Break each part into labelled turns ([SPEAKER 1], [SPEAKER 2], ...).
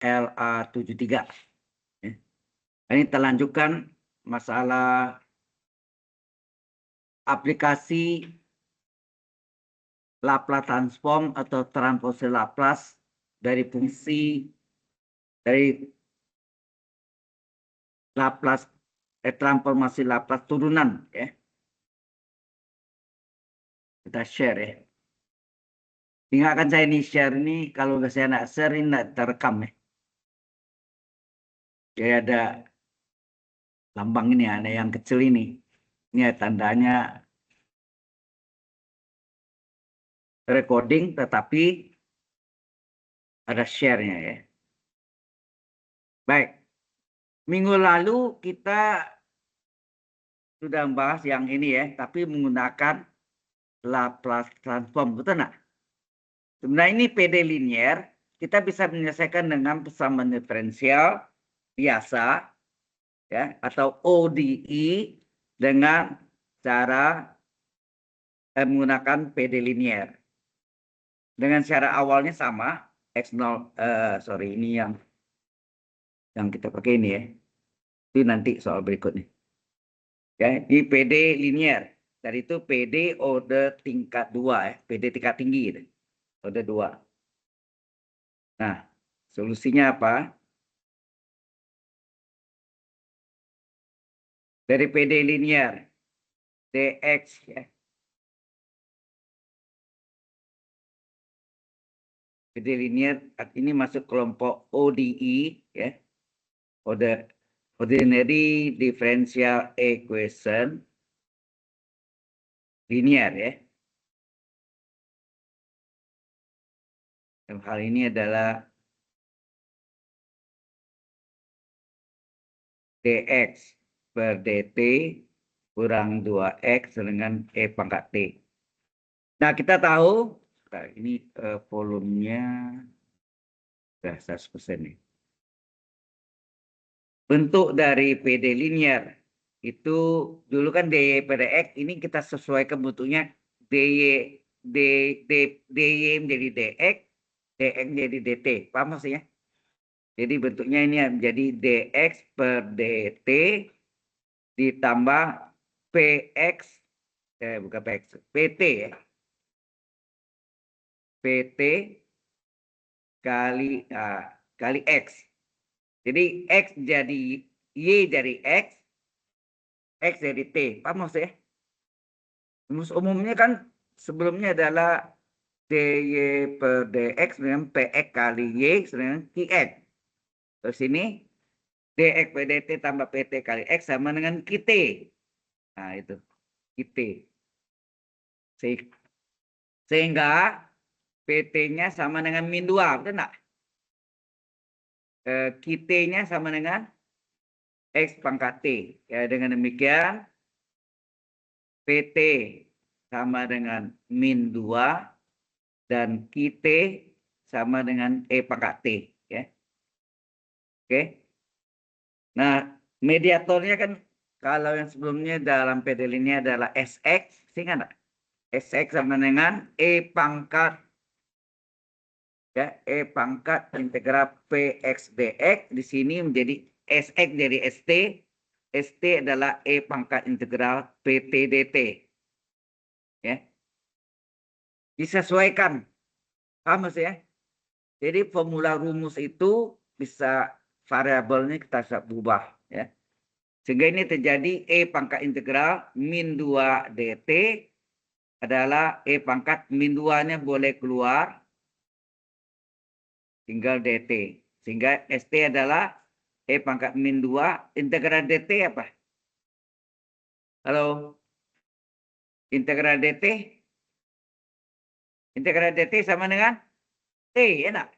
[SPEAKER 1] LA73. Ya. Ini kita lanjutkan masalah aplikasi Laplace transform atau transformasi Laplace dari fungsi dari Laplace transformasi Laplace turunan, ya. Kita share, ya. Ingatkan saya ini share ini, kalau saya nak share ini tidak terekam, ya. Jadi ada lambang ini, ada yang kecil ini. Ini tandanya recording, tetapi ada share-nya, ya. Baik. Minggu lalu kita sudah membahas yang ini, ya, tapi menggunakan Laplace transform, betul nggak? Sebenarnya ini PD linear, kita bisa menyelesaikan dengan persamaan diferensial biasa, ya, atau ODE dengan cara menggunakan PD linear. Dengan cara awalnya sama, X0, sorry, ini yang kita pakai ini, ya. Itu nanti soal berikutnya. Ya, ini PD linear. Dari itu PD order tingkat 2, ya. PD tingkat tinggi, gitu. Order 2. Nah, solusinya apa? Dari PD linear, dx, ya. PD linear ini masuk kelompok ODE, ya. Ordinary differential equation linear, ya. Dalam hal ini adalah dx per dt kurang 2x dengan e pangkat t. Nah, kita tahu, nah, ini volumenya sudah 100% nih. Bentuk dari PD linear itu dulu kan dy per dx, ini kita sesuaikan bentuknya dy menjadi dx, dx menjadi dt. Paham maksudnya? Jadi bentuknya ini menjadi dx per dt ditambah px, bukan px, pt, ya. pt kali x. Jadi x jadi y jadi x jadi t. Paham maksudnya? Rumus umumnya kan sebelumnya adalah dy per dx dengan px kali y dengan qx. Terus ini dx per dt tambah pt kali x sama dengan qt. Nah, itu qt. Sehingga pt-nya sama dengan min 2, betul nggak? Qt-nya sama dengan x pangkat t. Ya, dengan demikian pt sama dengan min 2 dan qt sama dengan e pangkat t, ya. Oke. Nah, mediatornya kan kalau yang sebelumnya dalam PD ini adalah sx, ingat nggak? Sx sama dengan e pangkat, ya, e pangkat integral px dx. Di sini menjadi sx jadi st. St adalah e pangkat integral pt dt, ya. Disesuaikan, paham ya? Jadi formula rumus itu bisa variabelnya kita bisa ubah, ya. Sehingga ini terjadi e pangkat integral min 2 dt adalah e pangkat min 2-nya boleh keluar, tinggal dt. Sehingga st adalah e pangkat min 2 integral dt apa? Halo? Integral dt? Integral dt sama dengan t, enak.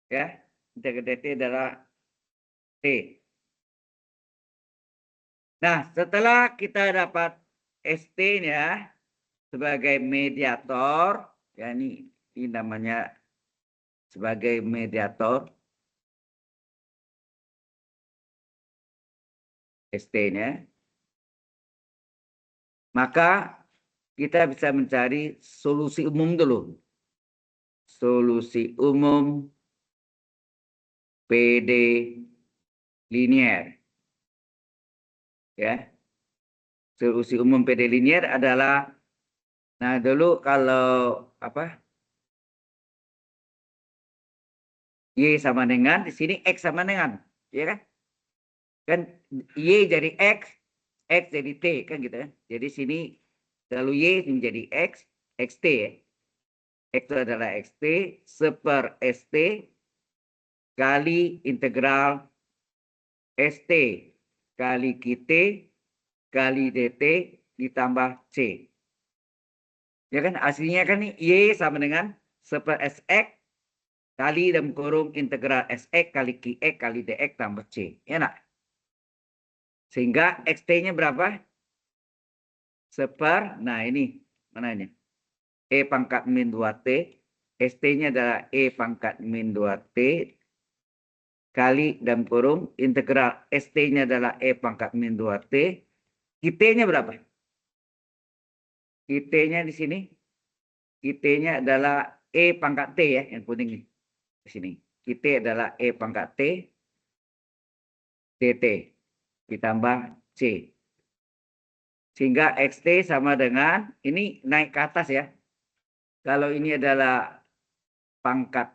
[SPEAKER 1] Ya, integral dt adalah t. Nah, setelah kita dapat ST-nya sebagai mediator, ya ini namanya sebagai mediator, ST-nya, maka kita bisa mencari solusi umum dulu. Solusi umum PD linier. Ya. Solusi umum PD linier adalah, nah dulu kalau apa? Y sama dengan, di sini X sama dengan, ya kan? Kan Y jadi X jadi T, kan gitu kan? Jadi sini lalu Y menjadi XT ya. X itu adalah XT seper ST kali integral ST kali QT kali DT ditambah C. Ya kan aslinya kan nih Y sama dengan seper SX kali dalam kurung integral SX kali QX kali DX tambah C. Ya nak? Sehingga XT-nya berapa? Seper, nah ini mananya? E pangkat min 2T. ST-nya adalah E pangkat min 2T kali dalam kurung integral ST-nya adalah E pangkat min 2T. QT-nya berapa? QT-nya di sini. QT-nya adalah E pangkat T ya, yang kuning ini. Di sini. QT adalah E pangkat T DT ditambah C. Sehingga XT sama dengan, ini naik ke atas ya. Kalau ini adalah pangkat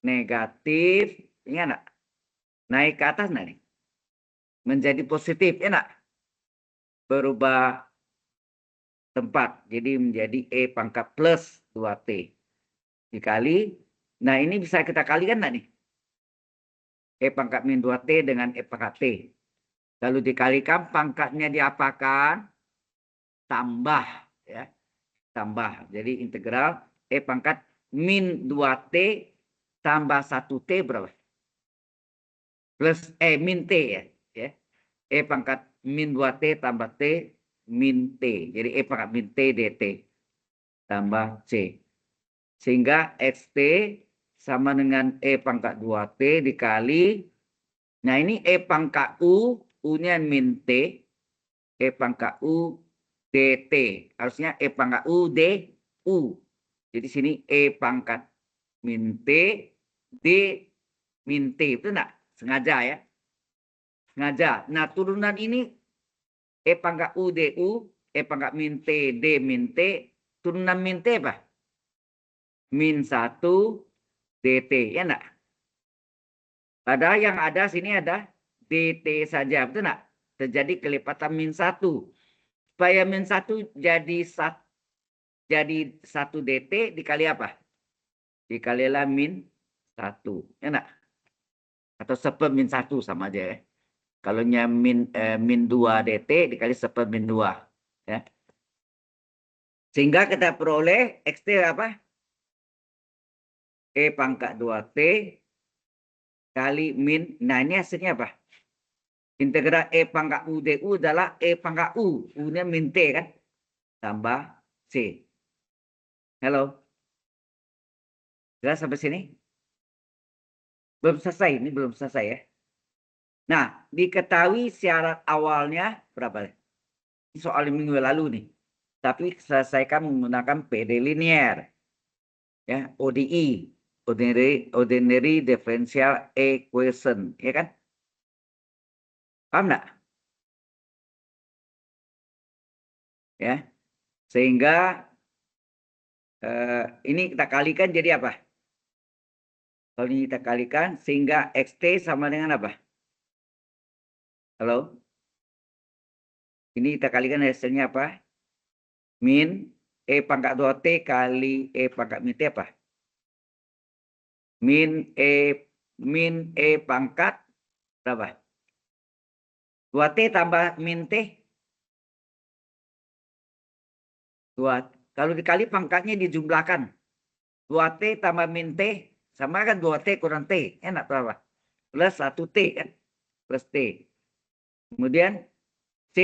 [SPEAKER 1] negatif, ingat enggak? Naik ke atas nih. Menjadi positif, enak. Berubah tempat. Jadi menjadi E pangkat plus 2T. Dikali, nah ini bisa kita kalikan enggak nih? E pangkat min 2T dengan E pangkat T. Lalu dikalikan pangkatnya diapakan? Tambah. Ya. Tambah. Jadi integral E pangkat min 2T tambah 1T berapa? Plus min T ya. E pangkat min 2T tambah T min T. Jadi E pangkat min T DT tambah C. Sehingga XT sama dengan E pangkat 2T dikali. Nah ini E pangkat U. U-nya min T. E pangkat U DT. Harusnya E pangkat U D U. Jadi sini E pangkat min T D min T. Itu enggak? Sengaja ya. Sengaja. Nah turunan ini E pangkat U DU, E pangkat min T D min T, turunan min T apa? Min 1 DT, ya enggak? Padahal yang ada sini ada DT saja, betul enggak? Terjadi kelipatan min 1. Supaya min 1 jadi 1 DT dikali apa? Dikalilah min 1, ya enggak? Atau seper min 1 sama aja ya. Kalau min 2 DT dikali seper min 2, ya. Sehingga kita peroleh XT apa? E pangkat 2T kali min. Nah ini hasilnya apa? Integral E pangkat U DU adalah E pangkat U. U-nya min T kan? Tambah C. Halo? Jelas sampai sini? Belum selesai. Ini belum selesai ya. Nah, diketahui syarat awalnya berapa? Ini soal minggu lalu nih. Tapi selesaikan menggunakan PD linier. Ya, ODE. Ordinary Differential Equation. Ya kan? Paham nggak? Ya. Sehingga ini kita kalikan jadi apa? Kalau ini kita kalikan sehingga XT sama dengan apa? Halo? Ini kita kalikan hasilnya apa? Min E pangkat 2T kali E pangkat min T apa? Min E pangkat berapa? 2T tambah min T. 2. Kalau dikali pangkatnya dijumlahkan. 2T tambah min T sama kan 2T kurang T. Enak berapa? Plus 1T kan? Plus T. Kemudian C,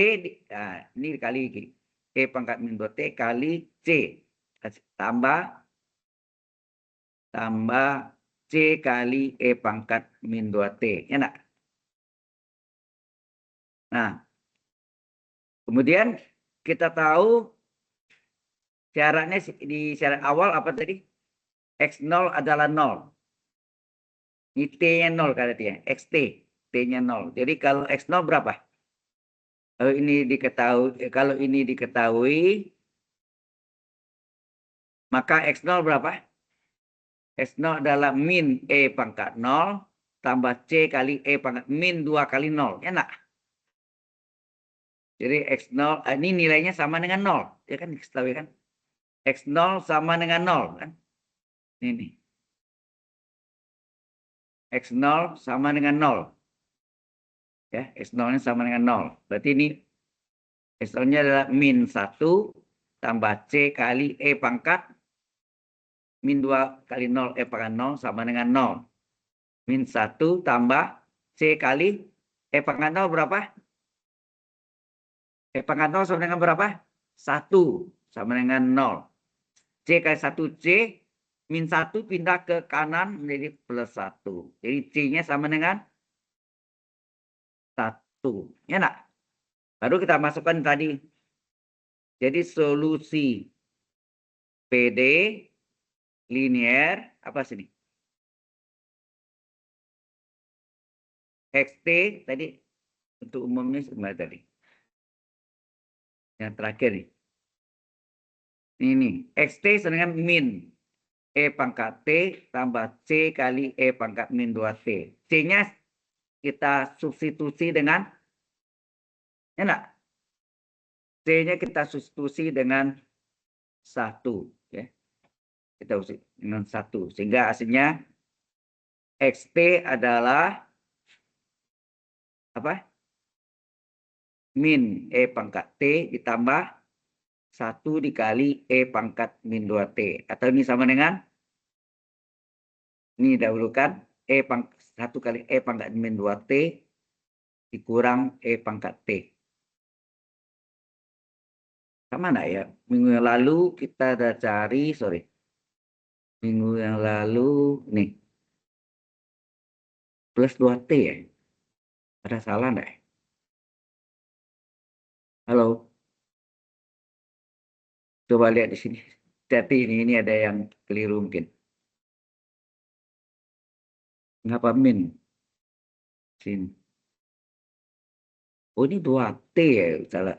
[SPEAKER 1] nah, ini dikali E pangkat min 2T kali C. Tambah C kali E pangkat min 2T. Enak. Nah, kemudian kita tahu syaratnya di syarat awal apa tadi? X0 adalah 0. Ini T-nya 0 kata dia. XT. T-nya 0. Jadi kalau X0 berapa? Kalau ini diketahui, maka X0 berapa? X0 adalah min E pangkat 0 tambah C kali E pangkat min 2 kali 0. Ya enggak? Jadi X0, ini nilainya sama dengan 0. Ya kan, diketahui kan? X0 sama dengan 0 kan? Ini. X0 sama dengan 0. Ya, X0-nya sama dengan 0. Berarti ini X0-nya adalah min 1 tambah C kali E pangkat min 2 kali 0 E pangkat 0 sama dengan 0. Min 1 tambah C kali E pangkat 0 berapa? E pangkat 0 sama dengan berapa? 1 sama dengan 0. C kali 1 C min 1 pindah ke kanan menjadi plus 1. Jadi C-nya sama dengan 1. Ya enggak? Baru kita masukkan tadi. Jadi solusi PD linear apa sini? XT tadi untuk umumnya sebenarnya tadi. Yang terakhir nih. Ini XT sama dengan min E pangkat T tambah C kali E pangkat min 2T. C-nya kita substitusi dengan, ya enggak? C-nya kita substitusi dengan 1. Ya. Kita substitusi dengan 1. Sehingga hasilnya XT adalah apa? Min E pangkat T ditambah 1 dikali E pangkat min 2T. Atau ini sama dengan, ini dahulukan E pangkat 1 kali E pangkat min 2T dikurang E pangkat T. Sama enggak ya? Minggu yang lalu kita udah cari, minggu yang lalu, nih. Plus 2T ya? Ada salah enggak ya? Halo? Coba lihat di sini. Jadi ini ada yang keliru mungkin. Ngapa min? Sini. Oh ini 2T ya, salah.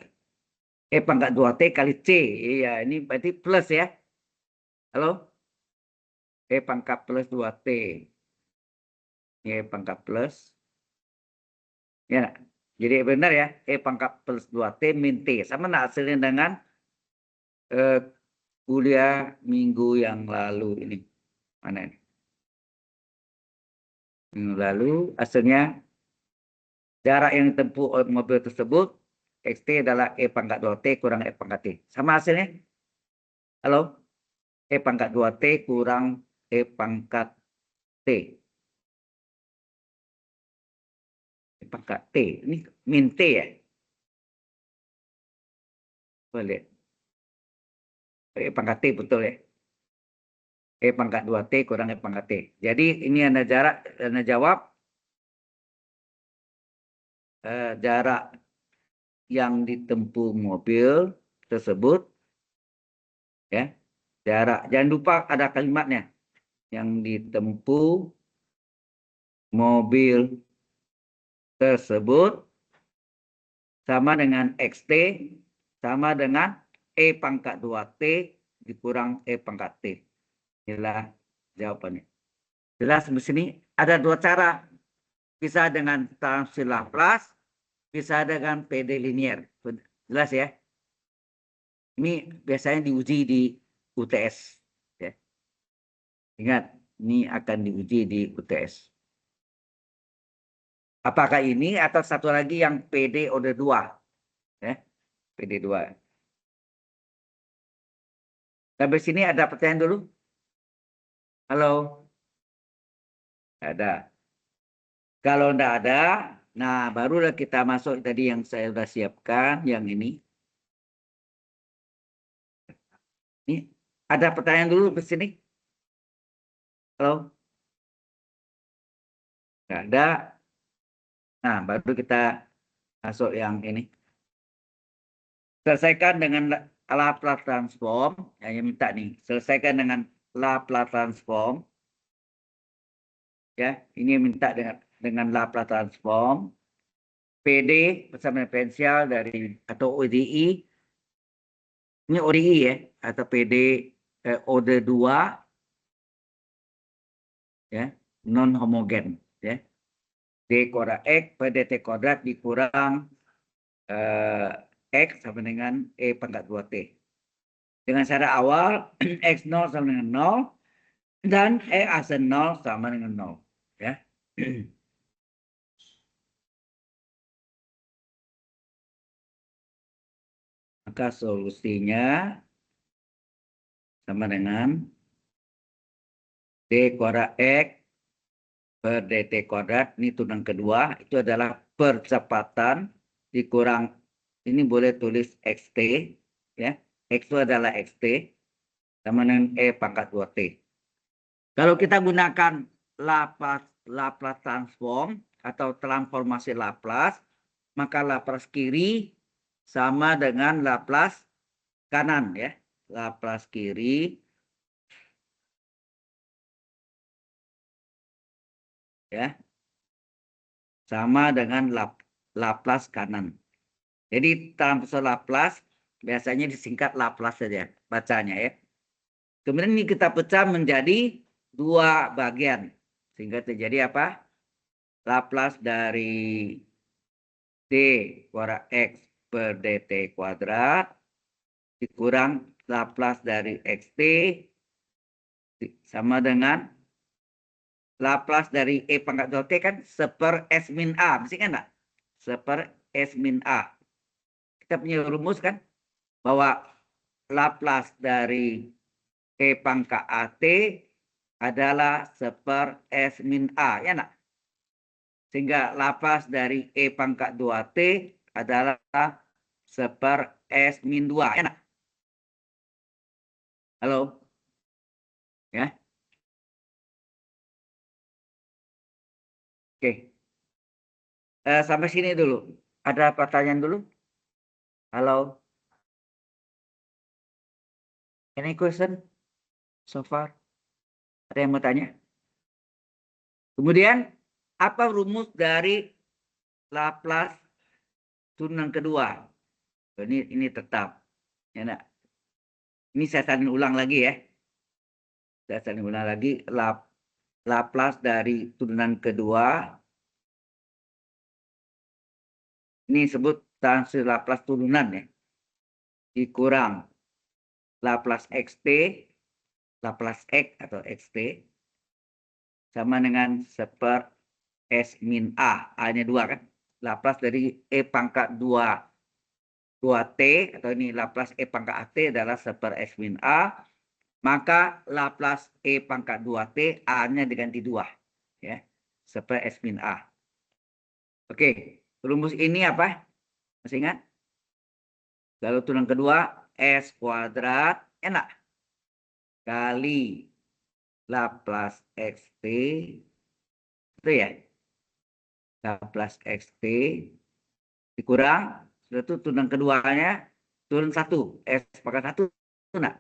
[SPEAKER 1] E pangkat 2T kali C. Iya, ini berarti plus ya. Halo? E pangkat plus 2T. E pangkat plus. Ya, jadi benar ya. E pangkat plus 2T min T. Sama enggak hasilnya dengan kuliah minggu yang lalu ini. Mana ini? Minggu lalu hasilnya jarak yang ditempuh oleh mobil tersebut XT adalah E pangkat 2T kurang E pangkat T. Sama hasilnya? Halo? E pangkat 2T kurang E pangkat T. E pangkat T. Ini min T ya? Boleh. E pangkat T betul ya? E pangkat 2T kurang E pangkat T. Jadi ini Anda jawab jarak yang ditempuh mobil tersebut ya. Jarak, jangan lupa ada kalimatnya. Yang ditempuh mobil tersebut sama dengan XT sama dengan E pangkat 2T dikurang E pangkat T. Inilah jawabannya. Jelas di sini ada dua cara. Bisa dengan transfer Laplace, bisa dengan PD linear. Jelas ya? Ini biasanya diuji di UTS. Ya. Ingat, ini akan diuji di UTS. Apakah ini atau satu lagi yang PD order 2? Ya, PD 2. Sampai sini ada pertanyaan dulu? Halo? Ada. Kalau enggak ada, nah barulah kita masuk tadi yang saya sudah siapkan, yang ini. Ini ada pertanyaan dulu ke sini? Halo? Enggak ada. Nah, baru kita masuk yang ini. Selesaikan dengan Laplace transform. Yang minta nih, selesaikan dengan Laplace transform. Ya, ini minta dengan Laplace transform PD bersama diferensial dari atau ODI. Ini ODI ya, atau PD order 2 ya, non homogen ya. D kuadrat X per dt kuadrat dikurang X sama dengan E pangkat 2T. Dengan cara awal X0 sama dengan 0 dan E aksen 0 sama dengan 0 ya. Maka solusinya sama dengan D kuadrat X per dt kuadrat, ini turunan kedua, itu adalah percepatan dikurang, ini boleh tulis xt, ya. X itu adalah xt, sama dengan E pangkat 2T. Kalau kita gunakan Laplace transform atau transformasi Laplace, maka Laplace kiri sama dengan Laplace kanan ya. Laplace kiri ya sama dengan Laplace kanan. Jadi transformasi Laplace biasanya disingkat Laplace saja bacanya ya. Kemudian ini kita pecah menjadi dua bagian sehingga terjadi apa? Laplace dari D kuadrat X per dt kuadrat dikurang Laplace dari xt sama dengan Laplace dari E pangkat 2T kan seper S min A. Mesti kan enggak? Seper S min A. Kita punya rumus kan bahwa Laplace dari E pangkat AT adalah seper S min A. Ya enggak? Sehingga Laplace dari E pangkat 2T adalah seper S min 2. Ya enggak? Halo? Ya. Oke. Sampai sini dulu. Ada pertanyaan dulu? Halo? Any question so far? Ada yang mau tanya? Kemudian, apa rumus dari Laplace turunan kedua? Ini tetap. Ya, enggak? Ini saya salin ulang lagi ya. Saya salin ulang lagi. Laplace dari turunan kedua. Ini sebut transfer Laplace turunan ya. Dikurang Laplace xt, Laplace x atau xt. Sama dengan seper S min A. A-nya 2 kan. Laplace dari E pangkat 2T atau ini Laplace E pangkat AT adalah seper S min A. Maka Laplace E pangkat 2T A-nya diganti 2. Ya. Seper S min A. Oke. Rumus ini apa? Masih ingat? Kalau turunan kedua S kuadrat enak. Kali Laplace XT. Itu ya. Laplace XT dikurang sudah itu turunan keduanya turun 1 S pangkat 1 enggak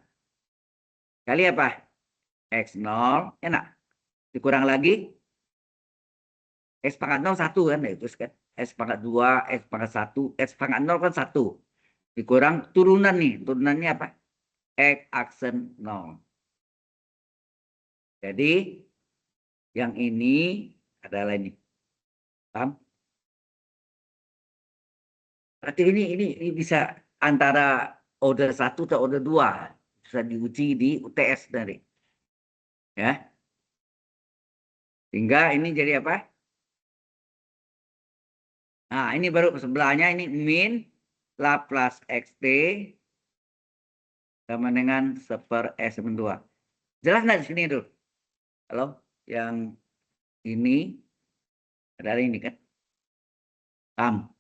[SPEAKER 1] kali apa X0 enak dikurang lagi S pangkat 0 1 kan itu kan S pangkat 2 S pangkat 1 S pangkat 0 kan 1 dikurang turunan nih turunannya apa X aksen 0 jadi yang ini adalah ini paham berarti ini bisa antara order 1 atau order 2 bisa diuji di UTS dari ya sehingga ini jadi apa nah ini baru sebelahnya ini min Laplace xt sama dengan seper S min 2 jelas nggak di sini tuh halo yang ini adalah ini kan paham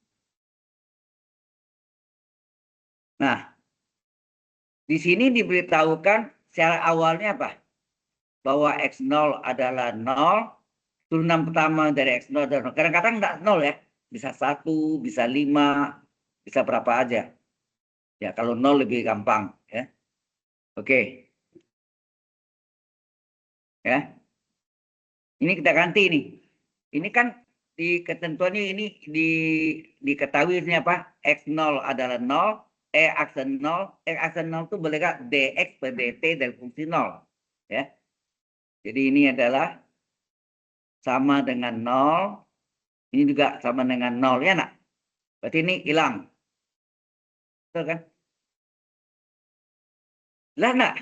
[SPEAKER 1] nah di sini diberitahukan secara awalnya apa bahwa X0 adalah 0 turunan pertama dari X0 adalah 0 kadang-kadang enggak 0 ya bisa 1 bisa 5 bisa berapa aja ya kalau 0 lebih gampang ya oke ya Ini kita ganti nih. Ini kan di ketentuannya ini diketahui ini apa? X0 adalah 0, aksen 0, aksen 0 itu boleh nggak dx per dt dari fungsi 0. Ya. Jadi ini adalah sama dengan 0. Ini juga sama dengan 0 ya nak? Berarti ini hilang. Betul kan? Lah nak.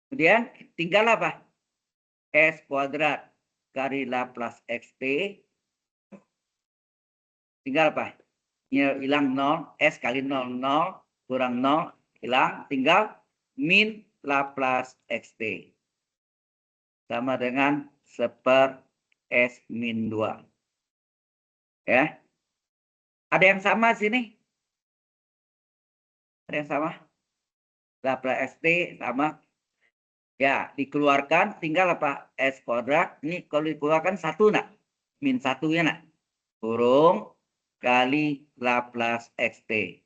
[SPEAKER 1] Kemudian tinggal apa? S kuadrat kali Laplace XT. Tinggal apa? Ini hilang 0. S kali 0, 0. Kurang 0. Hilang. Tinggal min Laplace XT. Sama dengan 1/S min 2. Ya. Ada yang sama sini? Ada yang sama? Laplace XT sama. Ya, dikeluarkan tinggal apa? S kuadrat. Ini kalau dikeluarkan 1 nak. Min 1 ya nak. Kurung kali Laplace XT.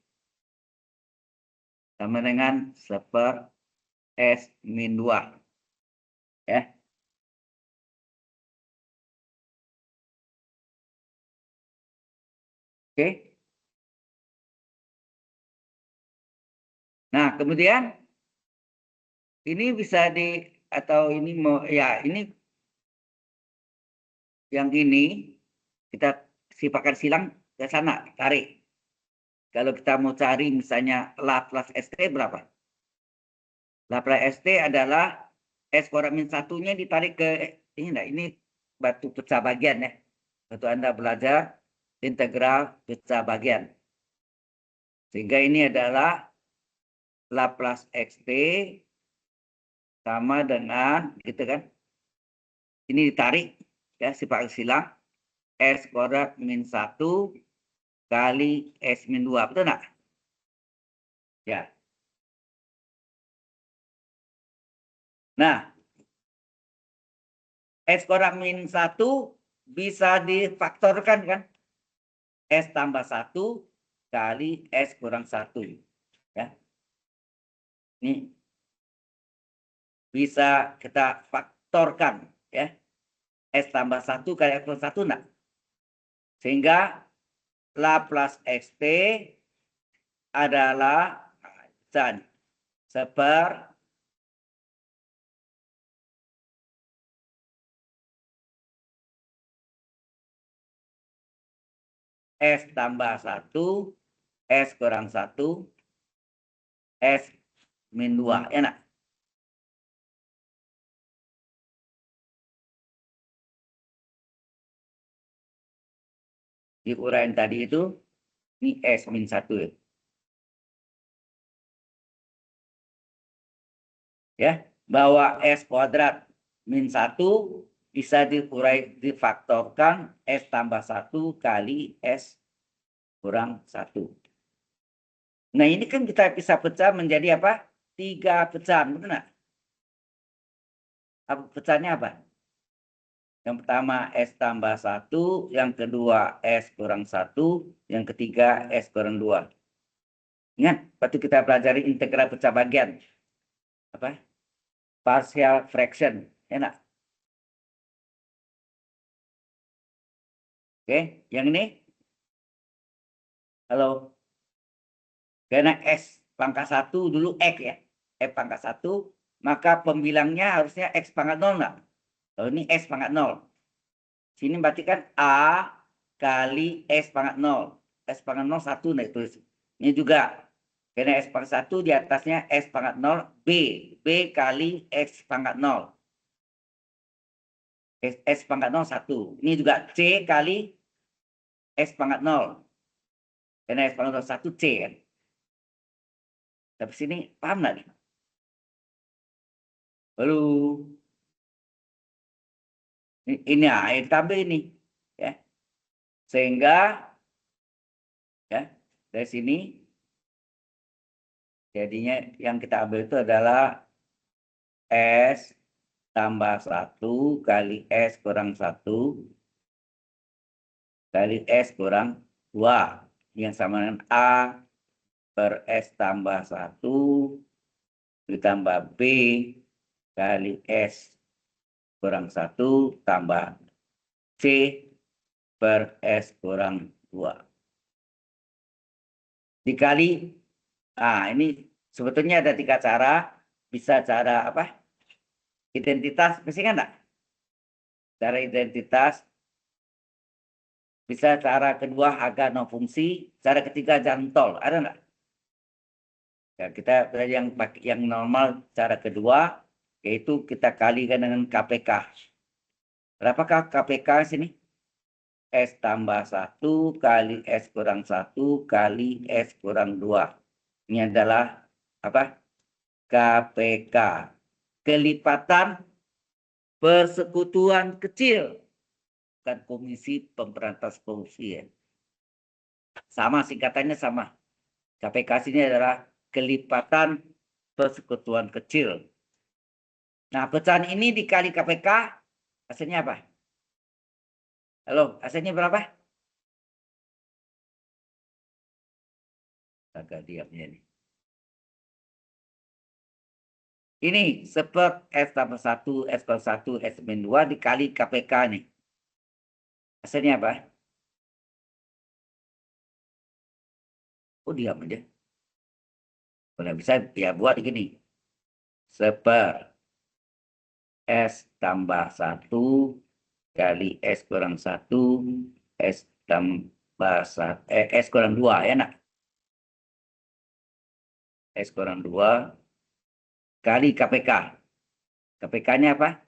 [SPEAKER 1] Sama dengan 1/S min 2. Ya. Oke. Nah, kemudian ini bisa atau ini mau ya ini yang ini kita sifatkan silang ke sana, tarik. Kalau kita mau cari misalnya Laplace ST berapa? Laplace ST adalah S kuadrat min 1-nya ditarik ke ini batu pecah bagian ya. Waktu Anda belajar integral pecah bagian. Sehingga ini adalah Laplace XT sama dengan gitu kan. Ini ditarik ya sifat silang S kuadrat min 1 kali S min 2. Betul nggak? Ya. Nah, S kuadrat min 1 bisa difaktorkan kan? S tambah 1 kali S kurang 1. Ya. Ini bisa kita faktorkan ya. S tambah 1 kali S kurang 1 enggak? Sehingga Laplace XT adalah seper S tambah 1, S kurang 1, S min 2. Ya nak? Di uraian tadi itu, ini S min 1 ya. Ya, bahwa S kuadrat min 1 bisa difaktorkan S tambah 1 kali S kurang 1. Nah, ini kan kita bisa pecah menjadi apa? 3 pecahan, betul nggak? Pecahnya apa? Yang pertama S tambah 1, yang kedua S kurang 1, yang ketiga S kurang 2. Ingat, waktu kita pelajari integral pecah bagian. Apa? Partial fraction. Enak. Oke, yang ini? Halo. Karena S pangkat 1 dulu X ya. X pangkat 1, maka pembilangnya harusnya X pangkat 0 enggak? Kalau ini S pangkat 0. Sini berarti kan A kali S pangkat 0. S pangkat 0 1 nah tulis. Ini juga. Karena S pangkat 1 di atasnya S pangkat 0 B. B kali X pangkat 0. S pangkat 0 1. Ini juga C kali S pangkat 0. Karena S pangkat 0 1 C kan. Tapi sini paham nggak nih? Lalu ini tambah ini ya. Sehingga ya dari sini jadinya yang kita ambil itu adalah S tambah 1 kali S kurang 1 kali S kurang 2. Yang sama dengan A per S tambah 1 ditambah B kali S kurang 1 tambah C per S kurang 2. Dikali, ini sebetulnya ada 3 cara. Bisa cara apa? Identitas, mesti kan enggak? Cara identitas. Bisa cara kedua agak no fungsi. Cara ketiga jantol, ada enggak? Ya, kita yang normal cara kedua, yaitu kita kalikan dengan KPK. Berapakah KPK sini? S tambah 1 kali S kurang 1 kali S kurang 2. Ini adalah apa? KPK. Kelipatan persekutuan kecil. Bukan Komisi Pemberantas Korupsi ya. Sama, singkatannya sama. KPK sini adalah kelipatan persekutuan kecil. Nah, pecahan ini dikali KPK, hasilnya apa? Halo, hasilnya berapa? Agak diamnya nih. Ini sepet S tambah 1, S plus 1, S min 2 dikali KPK nih. Hasilnya apa? Oh, diam aja. Kalau bisa, ya buat gini. Seper S tambah 1 kali S kurang 1, S tambah 1, S kurang 2, ya nak? S kurang 2 kali KPK. KPK-nya apa?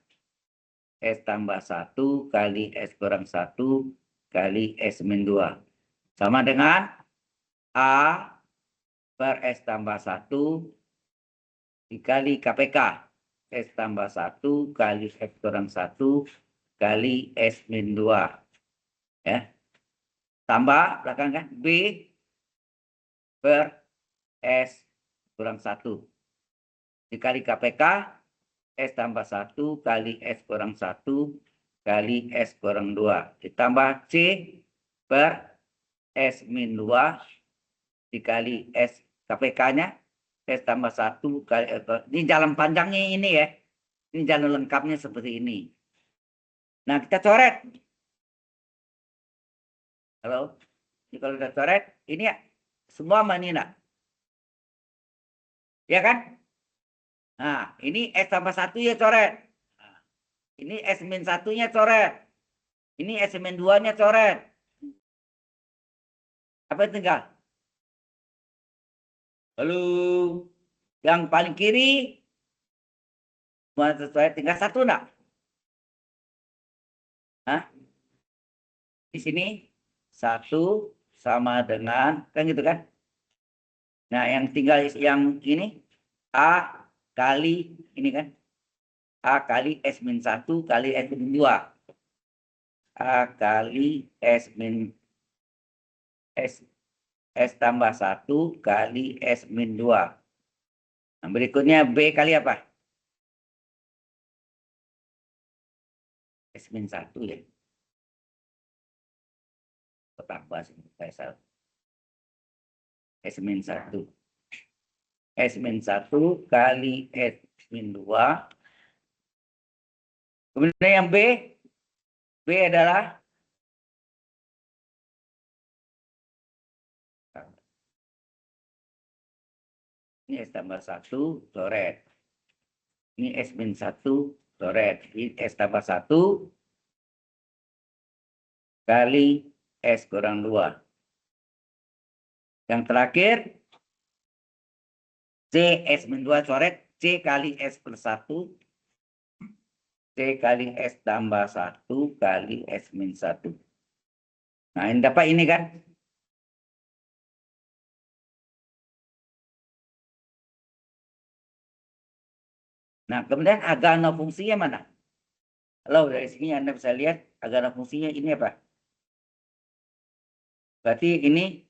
[SPEAKER 1] S tambah 1 kali S kurang 1 kali S min 2. Sama dengan A per S tambah 1 dikali KPK. S tambah 1 kali S kurang 1 kali S min 2. Ya. Tambah belakang kan B per S kurang 1 dikali KPK. S tambah 1 kali S kurang 1 kali S kurang 2. Ditambah C per S min 2 dikali S KPK-nya. S tambah 1 kali, ini jalan panjangnya ini ya. Ini jalan lengkapnya seperti ini. Nah, kita coret. Halo? Ini kalau kita coret, ini ya, semua mana? Ya kan? Nah, ini S tambah 1 ya coret. Nah, ini S min 1-nya coret. Ini S min 2-nya coret. Apa yang tinggal? Halo. Yang paling kiri semua sesuai, tinggal 1 enggak? Hah? Di sini 1 sama dengan, kan gitu kan? Nah, yang tinggal yang ini A kali ini kan? A kali S min 1 kali S min 2. A kali S min S tambah 1 kali S min 2. Nah, berikutnya B kali apa? S min 1 ya. Tambah S min 1. S min 1 kali S min 2. Kemudian yang B adalah ini S tambah 1 coret. Ini S min 1 coret. Ini S tambah 1 kali S kurang 2. Yang terakhir C S min 2 coret. C kali S plus 1. C kali S tambah 1 kali S min 1. Nah, ini dapat ini kan? Nah, kemudian agama fungsinya mana? Halo, dari sini Anda bisa lihat agama fungsinya ini apa? Berarti ini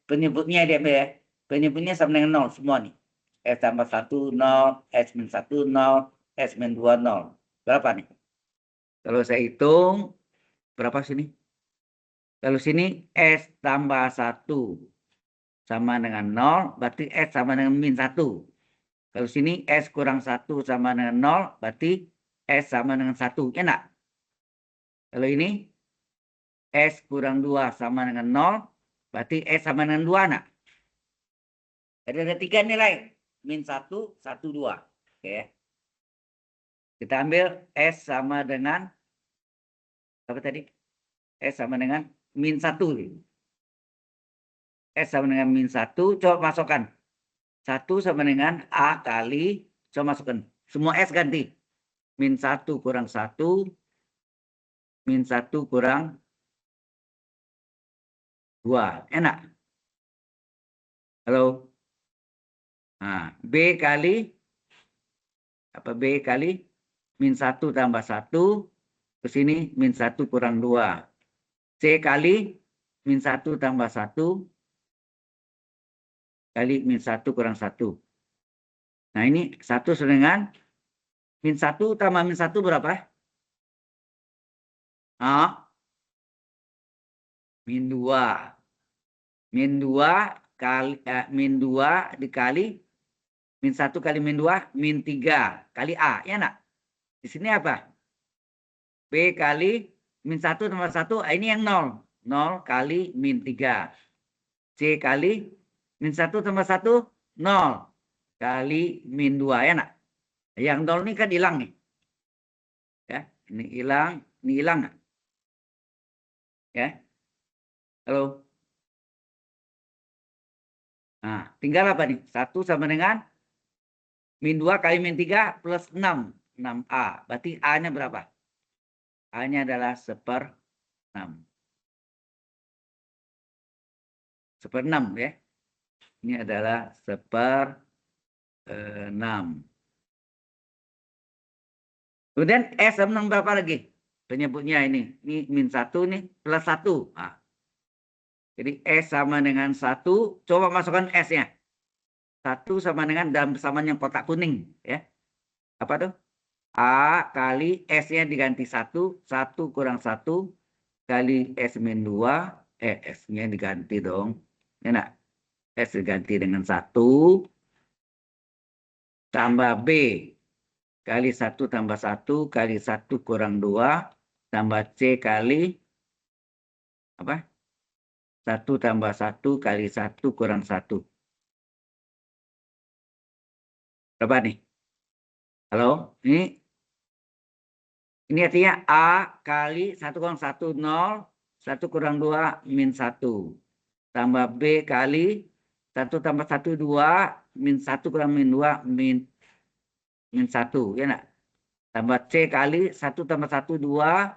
[SPEAKER 1] penyebutnya dia ya. Penyebutnya sama dengan 0 semua nih. S tambah 1 0, S min 1 0, S min 2 0. Berapa nih? Kalau saya hitung berapa sini? Kalau sini S tambah 1 sama dengan 0, berarti S sama dengan min 1. Kalau sini S kurang 1 sama dengan 0, berarti S sama dengan 1. Ya enggak? Kalau ini S kurang 2 sama dengan 0, berarti S sama dengan 2 enggak? Jadi ada 3 nilai. Min 1, 1, 2. Oke. Kita ambil S sama dengan, apa tadi? S sama dengan min 1. S sama dengan min 1, coba masukkan. 1 sama dengan A kali, coba masukkan. Semua S ganti. Min 1 kurang 1, min 1 kurang 2. Enak? Halo? Nah, B kali, apa B kali? Min 1 tambah 1, ke sini min 1 kurang 2. C kali min 1 tambah 1, kali min 1 kurang 1. Nah, ini 1 dengan min 1 tambah min 1 berapa? Ah, min 2. Min 2 kali min 2 dikali min 1 kali min 2 min 3 kali A. Ya enggak? Di sini apa? B kali min 1 tambah 1, ini yang 0. 0 kali min 3. C kali min 1 tambah 1, 0 kali min 2. Ya enggak? Yang 0 ini kan hilang nih. Ya, ini hilang nggak? Ya. Halo. Nah, tinggal apa nih? 1 sama dengan min 2 kali min 3 plus 6. 6A. Berarti A-nya berapa? A-nya adalah 1/6. 1/6 ya. Ini adalah 1/6. Kemudian S sama dengan berapa lagi? Penyebutnya ini. Ini min 1 nih plus 1. Nah, jadi S sama dengan 1. Coba masukkan S-nya. 1 sama dengan dalam persamaan yang kotak kuning. Ya. Apa tuh? A kali S-nya diganti 1. 1 kurang 1 kali S min 2. S-nya diganti dong. Ya enggak? S diganti dengan 1. Tambah B. Kali 1 tambah 1 kali 1 kurang 2. Tambah C kali apa? 1 tambah 1 kali 1 kurang 1. Berapa nih? Halo? Ini artinya A kali 1 kurang 1, 0. 1 kurang 2, min 1. Tambah B kali 1 tambah 1, 2. Min 1 kurang min 2, min 1. Ya enggak? Tambah C kali 1 tambah 1, 2.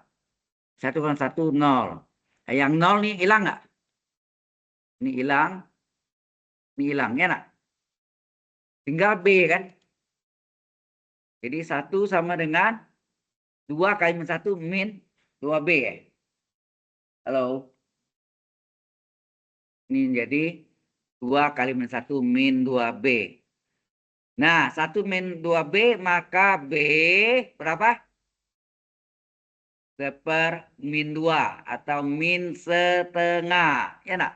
[SPEAKER 1] 1 kurang 1, 0. Yang 0 nih hilang nggak? Ini hilang. Ini hilang. Ya enggak? Tinggal B kan? Jadi 1 sama dengan 2 kali min 1 min 2B ya. Halo. Ini jadi 2 kali min 1 min 2B. Nah, 1 min 2B maka B berapa? 1/min 2 atau min setengah. Ya enggak?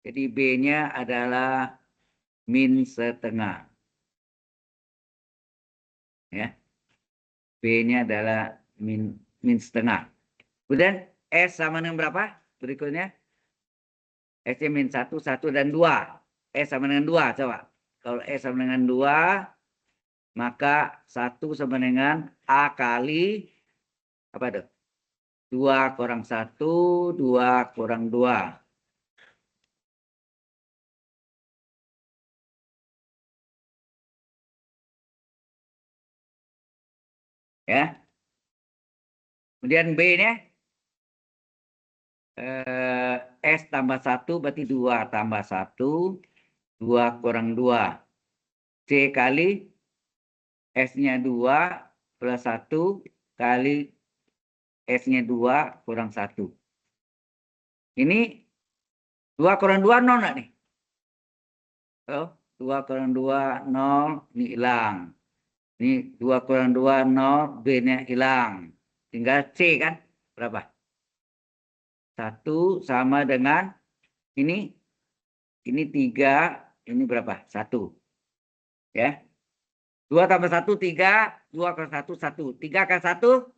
[SPEAKER 1] Jadi B-nya adalah min setengah. Ya. B-nya adalah min setengah. Kemudian S sama dengan berapa? Berikutnya. S-nya min 1, 1, dan 2. S sama dengan 2, coba. Kalau S sama dengan 2, maka 1 sama dengan A kali, apa itu? 2 kurang 1, 2 kurang 2. Ya. Kemudian B-nya. S tambah 1 berarti 2 tambah 1. 2 kurang 2. C kali S-nya 2 plus 1 kali S-nya 2 kurang 1. Ini 2 kurang 2, 0 nggak nih? Oh, 2 kurang 2, 0. Ini hilang. Ini 2 kurang 2, 0. B-nya hilang. Tinggal C kan? Berapa? 1 sama dengan ini 3. Ini berapa? 1. Ya. 2 tambah 1, 3. 2 kali 1, 1. 3 kali 1,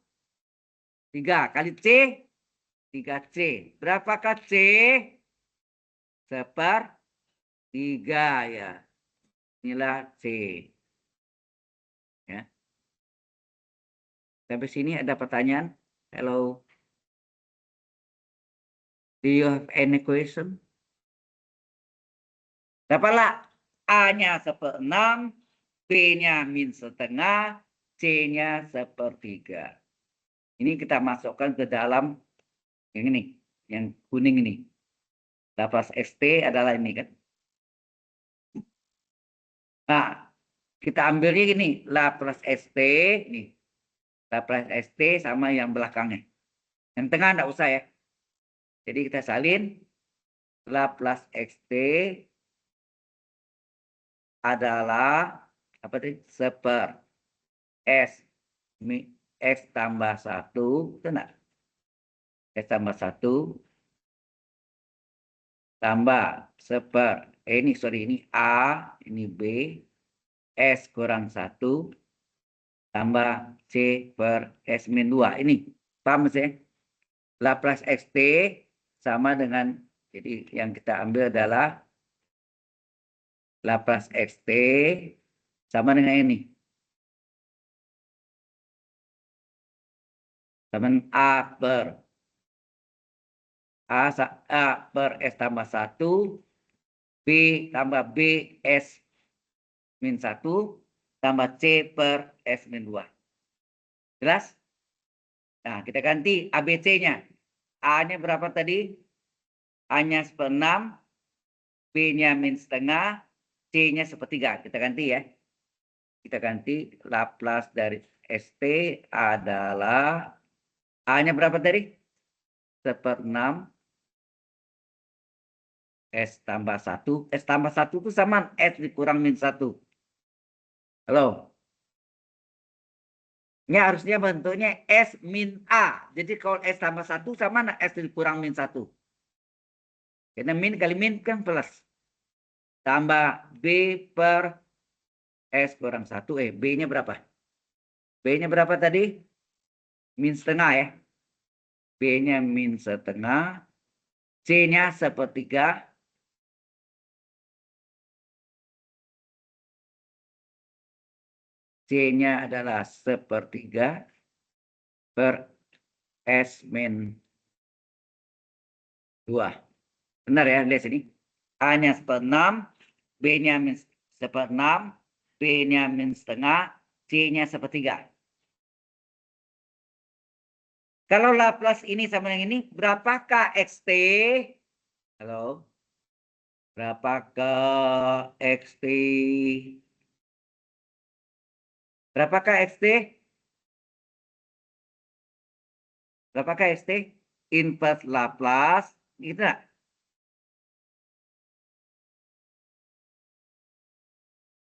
[SPEAKER 1] 3. Kali C, 3C. Berapakah C? 1/3 ya. Inilah C. Ya. Sampai sini ada pertanyaan? Hello. Do you have any question? Dapatlah A-nya 1/6, B-nya min setengah, C-nya 1/3. Ini kita masukkan ke dalam yang ini, yang kuning ini. Laplace ST adalah ini kan. Nah, kita ambil ini Laplace ST, nih. Laplace ST sama yang belakangnya. Yang tengah enggak usah ya. Jadi kita salin Laplace ST adalah apa tadi? 1/S X tambah 1, benar? X tambah 1 tambah ini A, ini B, S kurang 1 tambah C per S min 2. Ini paham sih? Laplace XT sama dengan, jadi yang kita ambil adalah Laplace XT sama dengan ini. Sama A per S tambah 1, B tambah B S min 1, tambah C per S min 2. Jelas? Nah, kita ganti ABC-nya. A-nya berapa tadi? A-nya 1/6, B-nya min setengah, C-nya 1/3. Kita ganti ya. Kita ganti Laplace dari ST adalah A-nya berapa tadi? 1/6 S tambah 1. S tambah 1 itu sama S dikurang min 1. Halo? Ini harusnya bentuknya S min A. Jadi kalau S tambah 1 sama S dikurang min 1. Karena min kali min kan plus. Tambah B per S kurang 1. B-nya berapa? B-nya berapa tadi? Min setengah ya. B-nya min setengah. C-nya 1/3. C-nya adalah 1/3 per S min 2. Benar ya, lihat sini. A-nya 1/6, B-nya min 1/6, B-nya min setengah, C-nya 1/3. Kalau Laplace ini sama yang ini, berapakah XT? Halo? Berapakah XT? Berapakah XT? Berapakah XT? Inverse Laplace, gitu enggak?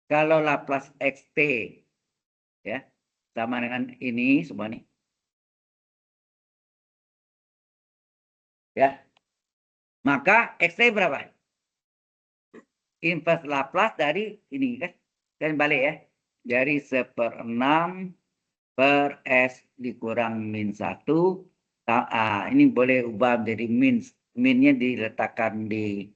[SPEAKER 1] Kalau Laplace XT ya sama dengan ini semua nih. Ya. Maka XT berapa? Inverse Laplace dari ini kan. Dan balik ya. Dari 1/6 per S dikurang min 1. Ini boleh ubah menjadi min. Minnya diletakkan di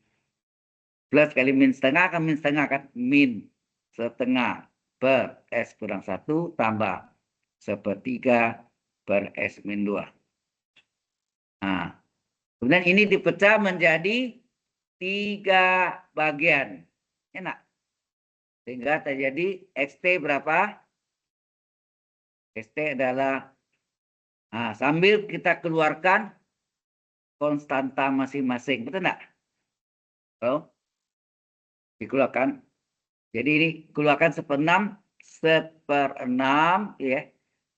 [SPEAKER 1] plus kali min setengah kan min setengah kan. Min setengah per S kurang 1 tambah 1/3 per S min 2. Nah, kemudian ini dipecah menjadi 3 bagian. Enak. Sehingga terjadi XT berapa? XT adalah, nah, sambil kita keluarkan konstanta masing-masing. Betul enggak? Oh, dikeluarkan. Jadi ini keluarkan 1/6, 1/6 ya.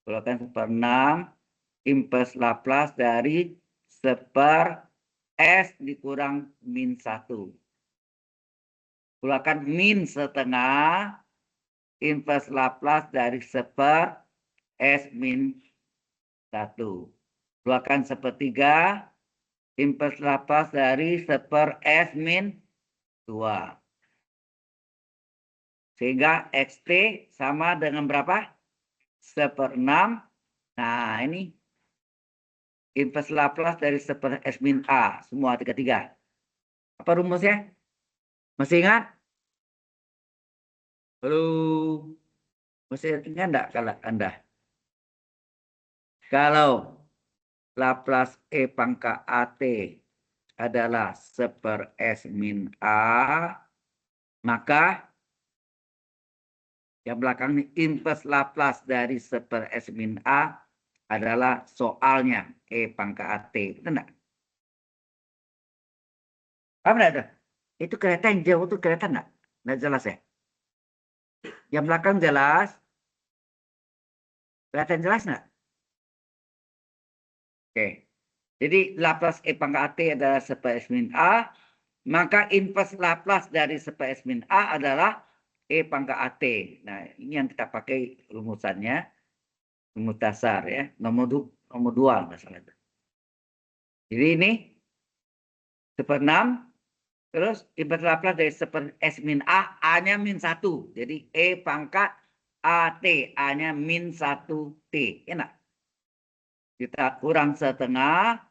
[SPEAKER 1] Keluarkan 1/6 inverse Laplace dari 1/S dikurang min 1. Keluarkan min setengah inverse Laplace dari 1/S min 1. Keluarkan 1/3 inverse Laplace dari 1/S min 2. Sehingga XT sama dengan berapa? 1/6. Nah, ini inverse Laplace dari 1/S min A. Semua tiga-tiga. Apa rumusnya? Masih ingat? Halo? Masih ingat enggak kalau Anda? Kalau Laplace E pangkat AT adalah 1/S min A, maka yang belakang ini inverse Laplace dari 1/S min A adalah soalnya E pangkat AT. Betul enggak? Apa enggak itu? Itu kereta yang jauh itu kereta enggak? Enggak jelas ya? Yang belakang jelas. Kelihatan jelas enggak? Oke. Jadi Laplace E pangkat AT adalah 1/S min A. Maka inverse Laplace dari 1/S min A adalah E pangkat AT. Nah, ini yang kita pakai rumusannya. Rumus dasar ya. Nomor 2 masalah itu. Jadi ini 1/6. Terus inverse Laplace dari 1/S min A. A-nya min 1. Jadi E pangkat AT. A-nya min 1T. Enak. Kita kurang setengah.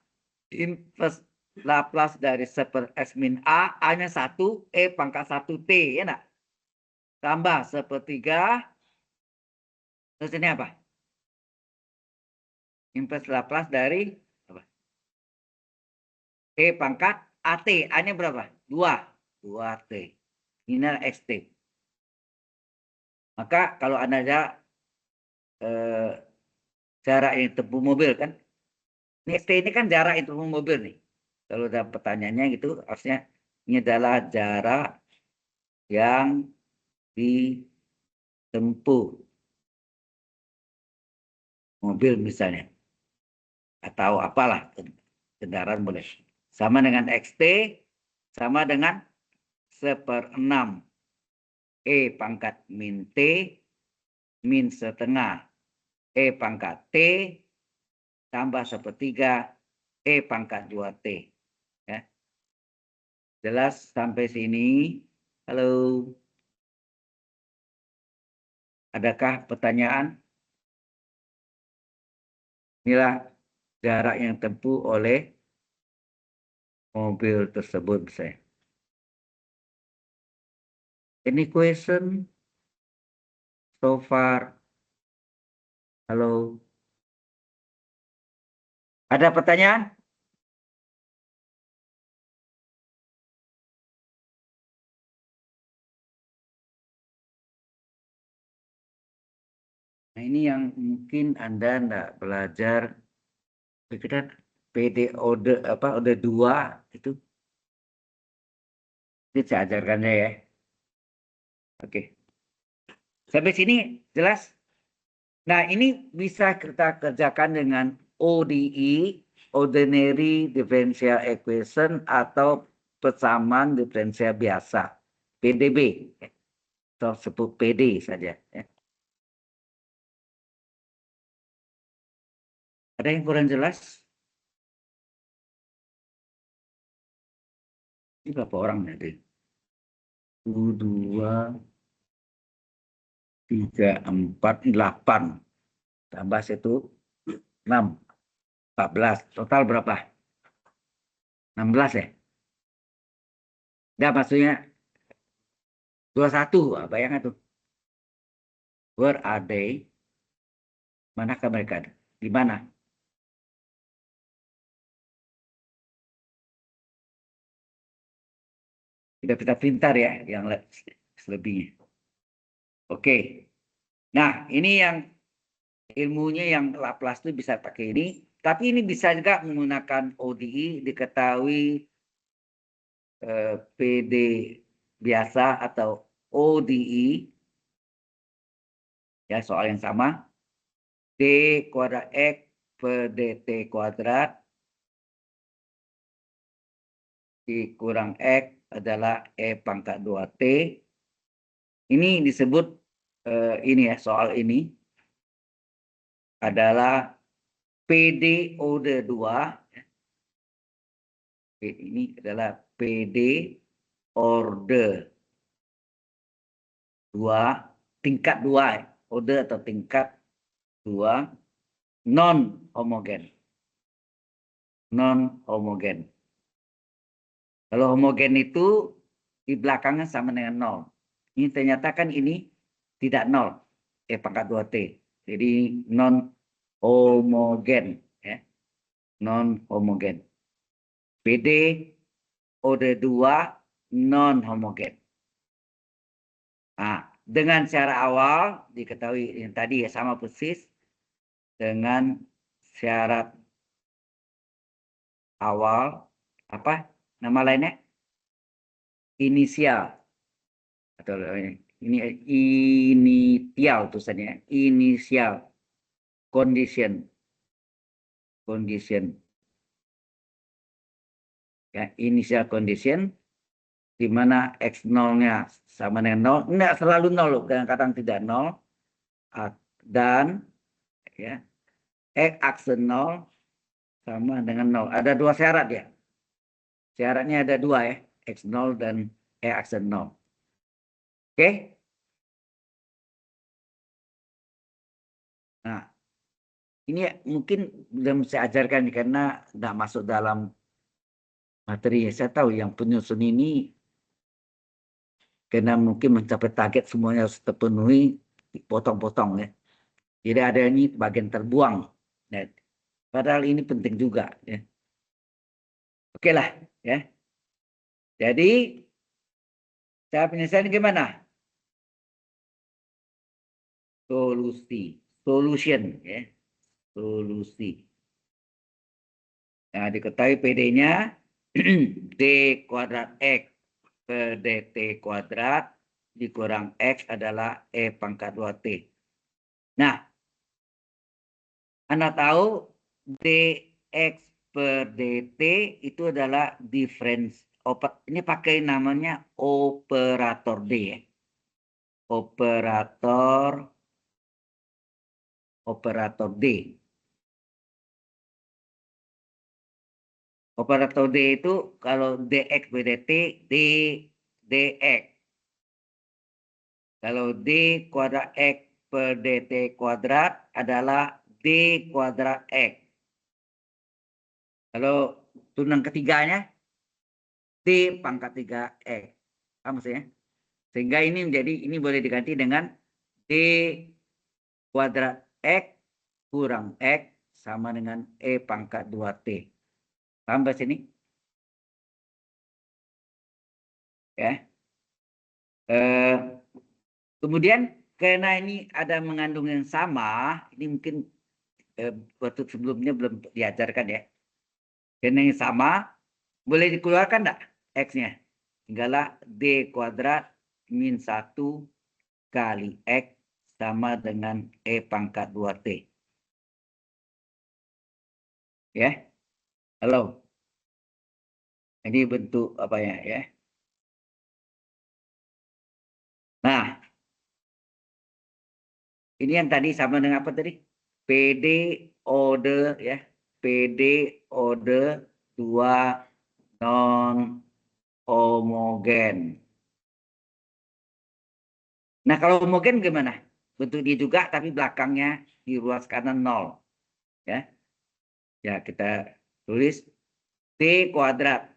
[SPEAKER 1] Inverse Laplace dari 1/S min A. A-nya 1. E pangkat 1T. Enak. Tambah 1/3. Terus ini apa? Inverse Laplace dari apa? E pangkat AT. A-nya berapa? 2. 2T. Ini adalah XT. Maka kalau Anda jarak yang tempuh mobil kan. Ini XT ini kan jarak yang tempuh mobil nih. Kalau ada pertanyaannya gitu, harusnya ini adalah jarak yang ditempuh mobil misalnya. Atau apalah, kendaraan boleh. Sama dengan XT, sama dengan 1/6 E pangkat min T min setengah E pangkat T tambah 1/3 E pangkat 2T. Ya. Jelas sampai sini? Halo? Adakah pertanyaan? Inilah jarak yang tempuh oleh mobil tersebut. Misalnya. Any question so far? Halo? Ada pertanyaan? Nah, ini yang mungkin Anda enggak belajar. Kita PD order 2 itu. Ini saya ajarkannya ya. Oke. Sampai sini jelas? Nah, ini bisa kita kerjakan dengan ODE, Ordinary Differential Equation, atau persamaan diferensial biasa, PDB. Atau sebut PD saja. Ya. Ada yang kurang jelas? Ini berapa orang nanti? 2, 3, 4, 8. Tambah 1, 6. 14. Total berapa? 16 ya? Nah, maksudnya 21. Bayangkan tuh. Where are they? Manakah mereka? Di mana? Kita pintar ya yang selebihnya. Oke. Nah, ini yang ilmunya yang Laplace itu bisa pakai ini. Tapi ini bisa juga menggunakan ODE, diketahui PD biasa atau ODE. Ya, soal yang sama. D kuadrat X per DT kuadrat dikurang X adalah E pangkat 2T. Ini disebut ini ya, soal ini adalah PD order 2. Ini adalah PD order tingkat 2, order atau tingkat 2 non homogen. Non homogen. Kalau homogen itu di belakangnya sama dengan 0. Ini ternyata kan ini tidak 0. Pangkat 2T. Jadi non homogen. Ya. Non homogen. PD order 2 non homogen. Nah, dengan syarat awal diketahui yang tadi ya sama persis dengan syarat awal apa nama lainnya? Inisial atau ini initial tulisannya, inisial condition ya, initial condition di mana X0-nya sama dengan 0, enggak selalu 0, kadang-kadang tidak 0, dan ya X akse 0 sama dengan 0. Ada 2 syarat ya. Syaratnya ada 2 ya, X0 dan X akse 0. Oke. Nah, ini mungkin belum saya ajarkan karena tidak masuk dalam materi. Saya tahu yang penyusun ini karena mungkin mencapai target semuanya harus terpenuhi, dipotong-potong ya. Jadi ada ini bagian terbuang. Ya. Padahal ini penting juga ya. Oke lah ya. Jadi cara penyelesaian gimana? Solution ya. Solusi. Nah, diketahui PD-nya D kuadrat X per DT kuadrat dikurang X adalah E pangkat 2T. Nah, Anda tahu dx per dt itu adalah difference. Ini pakai namanya operator D ya. Operator D. Operator D itu kalau dx per dt dx. Kalau d kuadrat x per dt kuadrat adalah d kuadrat x. Kalau turunan ketiganya d pangkat 3x. Apa maksudnya? Sehingga ini boleh diganti dengan d kuadrat x kurang x sama dengan e pangkat 2t. Tambah sini. Ya. Kemudian karena ini ada mengandung yang sama, ini mungkin waktu sebelumnya belum diajarkan ya. Karena yang sama, boleh dikeluarkan enggak x-nya? Tinggallah d kuadrat min 1 kali x sama dengan e pangkat 2t. Ya. Halo. Ini bentuk apa ya? Nah, ini yang tadi sama dengan apa tadi? PD order ya. PD order 2 non homogen. Nah, kalau homogen gimana? Bentuk dia juga tapi belakangnya di ruas kanan 0. Ya. Ya, kita tulis D kuadrat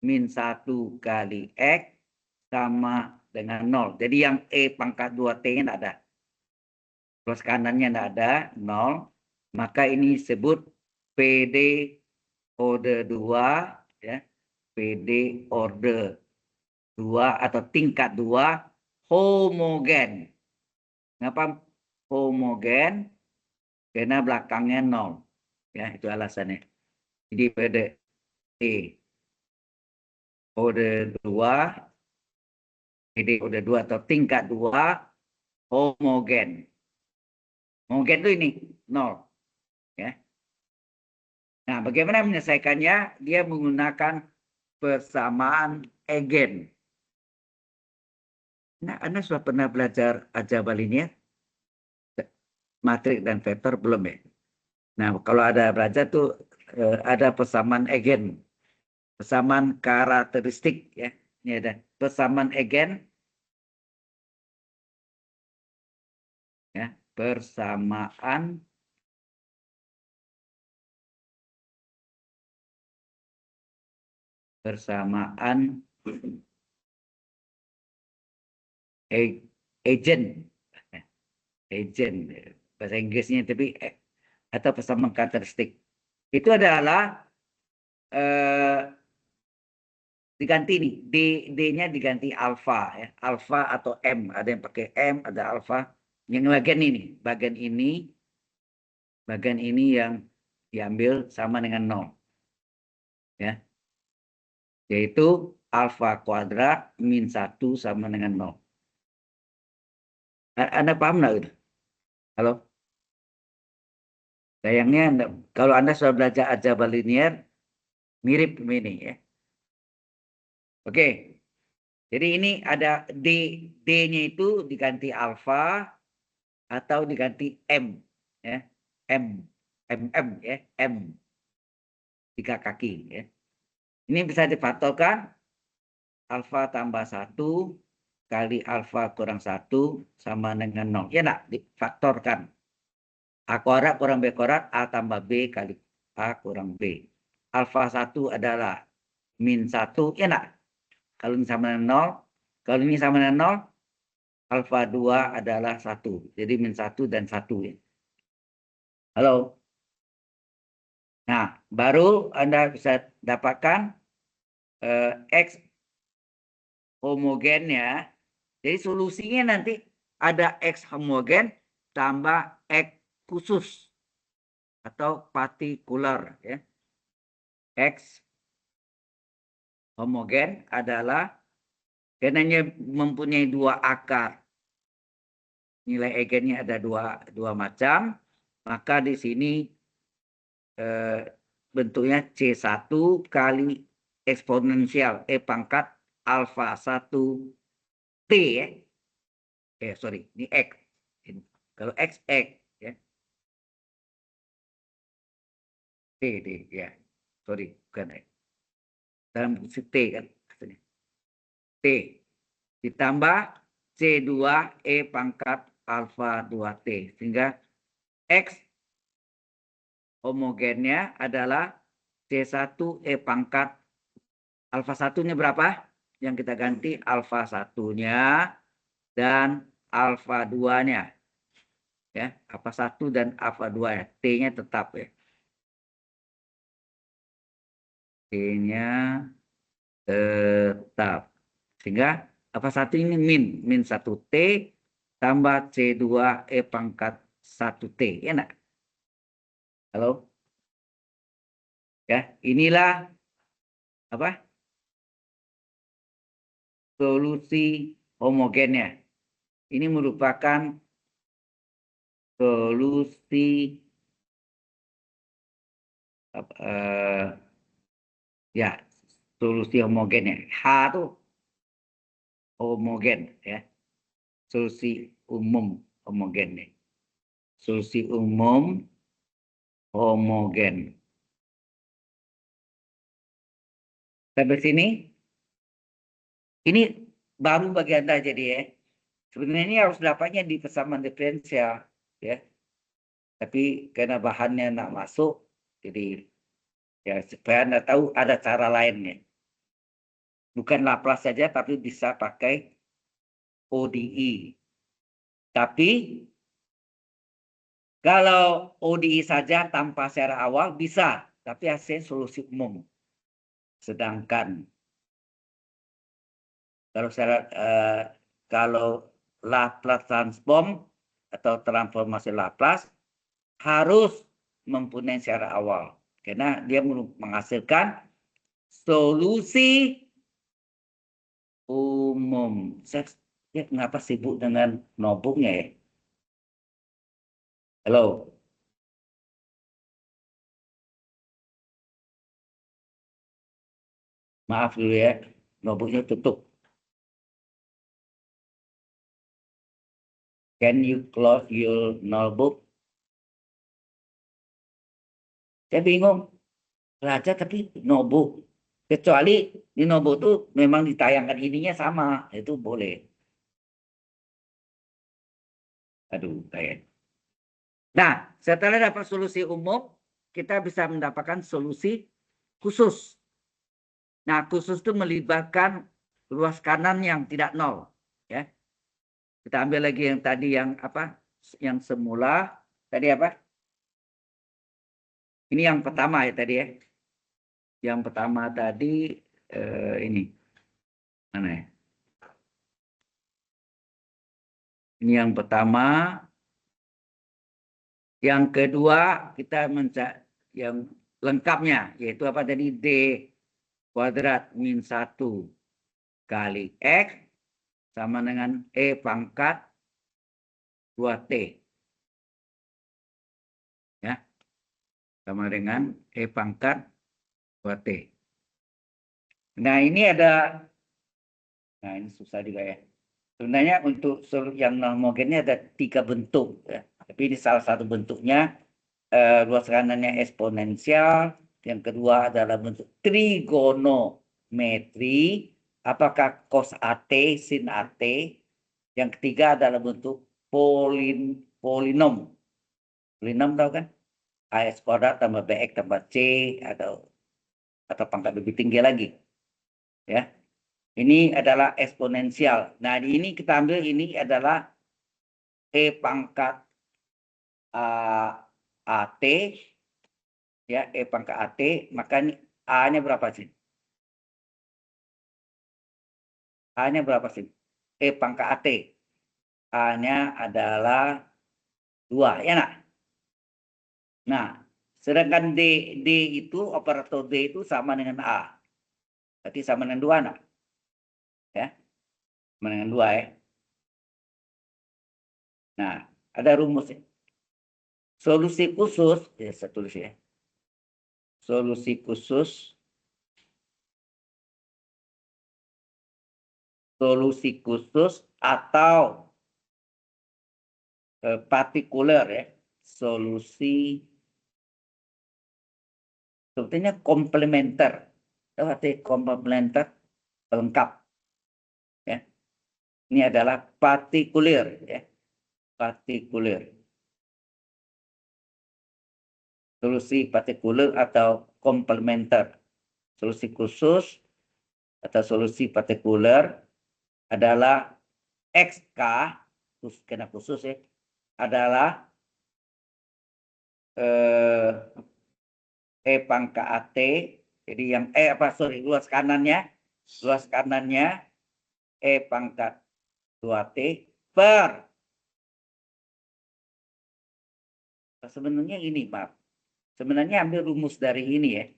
[SPEAKER 1] min 1 kali X sama dengan 0. Jadi yang E pangkat 2T-nya tidak ada. Ruas kanannya tidak ada, 0. Maka ini disebut PD order 2. Ya. PD order 2 atau tingkat 2 homogen. Kenapa homogen? Karena belakangnya 0. Ya, itu alasannya. Jadi pada E order 2, PD order 2 atau tingkat 2 homogen. Homogen itu ini 0. Ya. Nah, bagaimana menyelesaikannya? Dia menggunakan persamaan eigen. Nah, Anda sudah pernah belajar aljabar linier? Matrik dan vektor belum ya? Nah, kalau ada belajar tuh ada persamaan eigen. Persamaan karakteristik ya. Ini ada persamaan eigen persamaan agent bahasa Inggrisnya, tapi atau persamaan karakteristik itu adalah diganti nih, D-nya diganti alfa ya, alfa atau M, ada yang pakai M, ada alfa. Yang bagian ini yang diambil sama dengan 0 ya, yaitu alfa kuadrat min 1 sama dengan 0. Anda paham nggak gitu? Halo? Sayangnya kalau Anda sudah belajar aljabar linier mirip ini ya. Oke. Jadi ini ada D-nya itu diganti alfa atau diganti M ya. M ya, M 3 kaki ya. Ini bisa difaktorkan alfa tambah 1 kali alfa kurang 1 sama dengan 0. Ya enggak, difaktorkan. A kuadrat kurang B kuadrat, A tambah B kali A kurang B. Alfa 1 adalah min 1, ya enggak? Kalau ini sama dengan 0, kalau ini sama dengan 0, alfa 2 adalah 1. Jadi min 1 dan 1 ya. Halo? Nah, baru Anda bisa dapatkan X homogennya. Jadi solusinya nanti ada X homogen tambah X khusus atau partikular ya. X homogen adalah karena mempunyai 2 akar. Nilai eigennya ada dua macam, maka di sini bentuknya C1 kali eksponensial E pangkat alfa 1 T ya. Sorry, ini X. Kalau X ya. T ya. Sorry, bukan X. Dalam T kan. T ditambah C2 E pangkat alfa 2T. Sehingga X homogennya adalah C1 E pangkat alfa 1-nya berapa? Yang kita ganti alfa 1-nya dan alfa 2-nya. Ya, alfa 1 dan alfa 2 ya. T-nya tetap ya. T-nya tetap. Sehingga alfa 1 ini min 1T tambah C2 E pangkat 1T. Ya enggak? Halo? Ya, inilah apa? Solusi homogennya. Ini merupakan solusi ya, solusi homogennya. H itu homogen ya. Solusi umum homogen nih. Solusi umum homogen. Sampai sini. Ini baru bagi Anda jadi ya. Sebenarnya ini harus dapatnya di persamaan diferensial ya. Tapi karena bahannya nak masuk, jadi ya supaya Anda tahu ada cara lainnya. Bukan Laplace saja, tapi bisa pakai ODE. Tapi kalau ODE saja tanpa secara awal bisa, tapi hasilnya solusi umum. Sedangkan kalau Laplace transform atau transformasi Laplace harus mempunyai secara awal karena dia menghasilkan solusi umum. Saya kenapa sibuk dengan notebooknya ya? Halo. Maaf dulu ya, notebooknya tutup. Can you close your notebook? Saya bingung. Raja tapi notebook. Kecuali di notebook itu memang ditayangkan ininya sama. Itu boleh. Aduh, kayak. Nah, setelah dapat solusi umum, kita bisa mendapatkan solusi khusus. Nah, khusus itu melibatkan luas kanan yang tidak nol. Ya, kita ambil lagi yang tadi yang apa? Yang semula tadi apa? Ini yang pertama ya tadi ya. Yang pertama tadi ini mana ya? Ini yang pertama. Yang kedua kita mencari yang lengkapnya yaitu apa tadi D kuadrat min 1 kali X sama dengan E pangkat 2T. Ya, sama dengan E pangkat 2T. Nah ini ada, nah ini susah juga ya. Sebenarnya untuk yang non homogennya ada 3 bentuk. Ya. Tapi ini salah satu bentuknya luas kanannya eksponensial. Yang kedua adalah bentuk trigonometri. Apakah cos AT, sin AT. Yang ketiga adalah bentuk polinom. Polinom tahu kan? AX kuadrat tambah BX tambah C atau pangkat lebih tinggi lagi. Ya. Ini adalah eksponensial. Nah, ini kita ambil ini adalah E pangkat AT ya E pangkat AT, maka ini A-nya berapa sih? A-nya berapa sih? E pangkat AT. A-nya adalah 2, ya nak? Nah, sedangkan D itu, operator D itu sama dengan A. Berarti sama dengan 2, nak? Ya, sama dengan 2 ya. Nah, ada rumusnya. Solusi khusus, ya saya tulis ya. Solusi khusus atau partikular ya. Solusi sebetulnya komplementer. Arti komplementer lengkap. Ya. Ini adalah partikular ya. Partikular. Solusi partikular atau komplementer. Solusi khusus atau solusi partikular adalah XK, kena khusus ya, adalah E pangkat AT, jadi yang luas kanannya E pangkat 2T per, sebenarnya ini maaf, sebenarnya ambil rumus dari ini ya.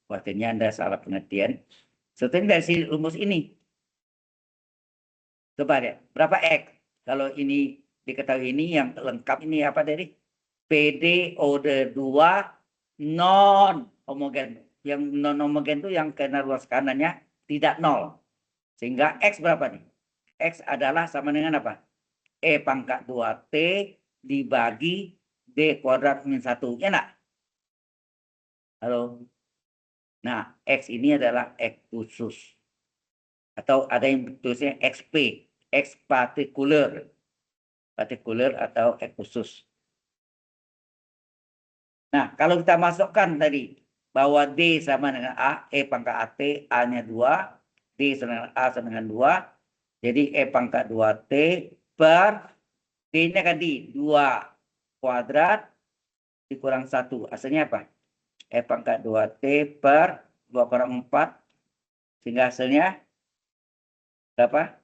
[SPEAKER 1] Khawatirnya Anda salah pengertian. Sebetulnya dari rumus ini. Coba ya, berapa X? Kalau ini diketahui ini yang lengkap ini apa dari? PD order 2 non homogen. Yang non homogen itu yang kena luas kanannya tidak nol. Sehingga X berapa nih? X adalah sama dengan apa? E pangkat 2T dibagi D kuadrat min 1. Ya nak? Halo? Nah, X ini adalah X khusus. Atau ada yang tulisnya XP, X partikular. Partikular atau X khusus. Nah, kalau kita masukkan tadi bahwa D sama dengan A, E pangkat AT, A-nya 2, D sama dengan A sama dengan 2, jadi E pangkat 2T per D-nya kan di 2 kuadrat dikurang 1. Hasilnya apa? E pangkat 2T per 2 kurang 4, sehingga hasilnya berapa?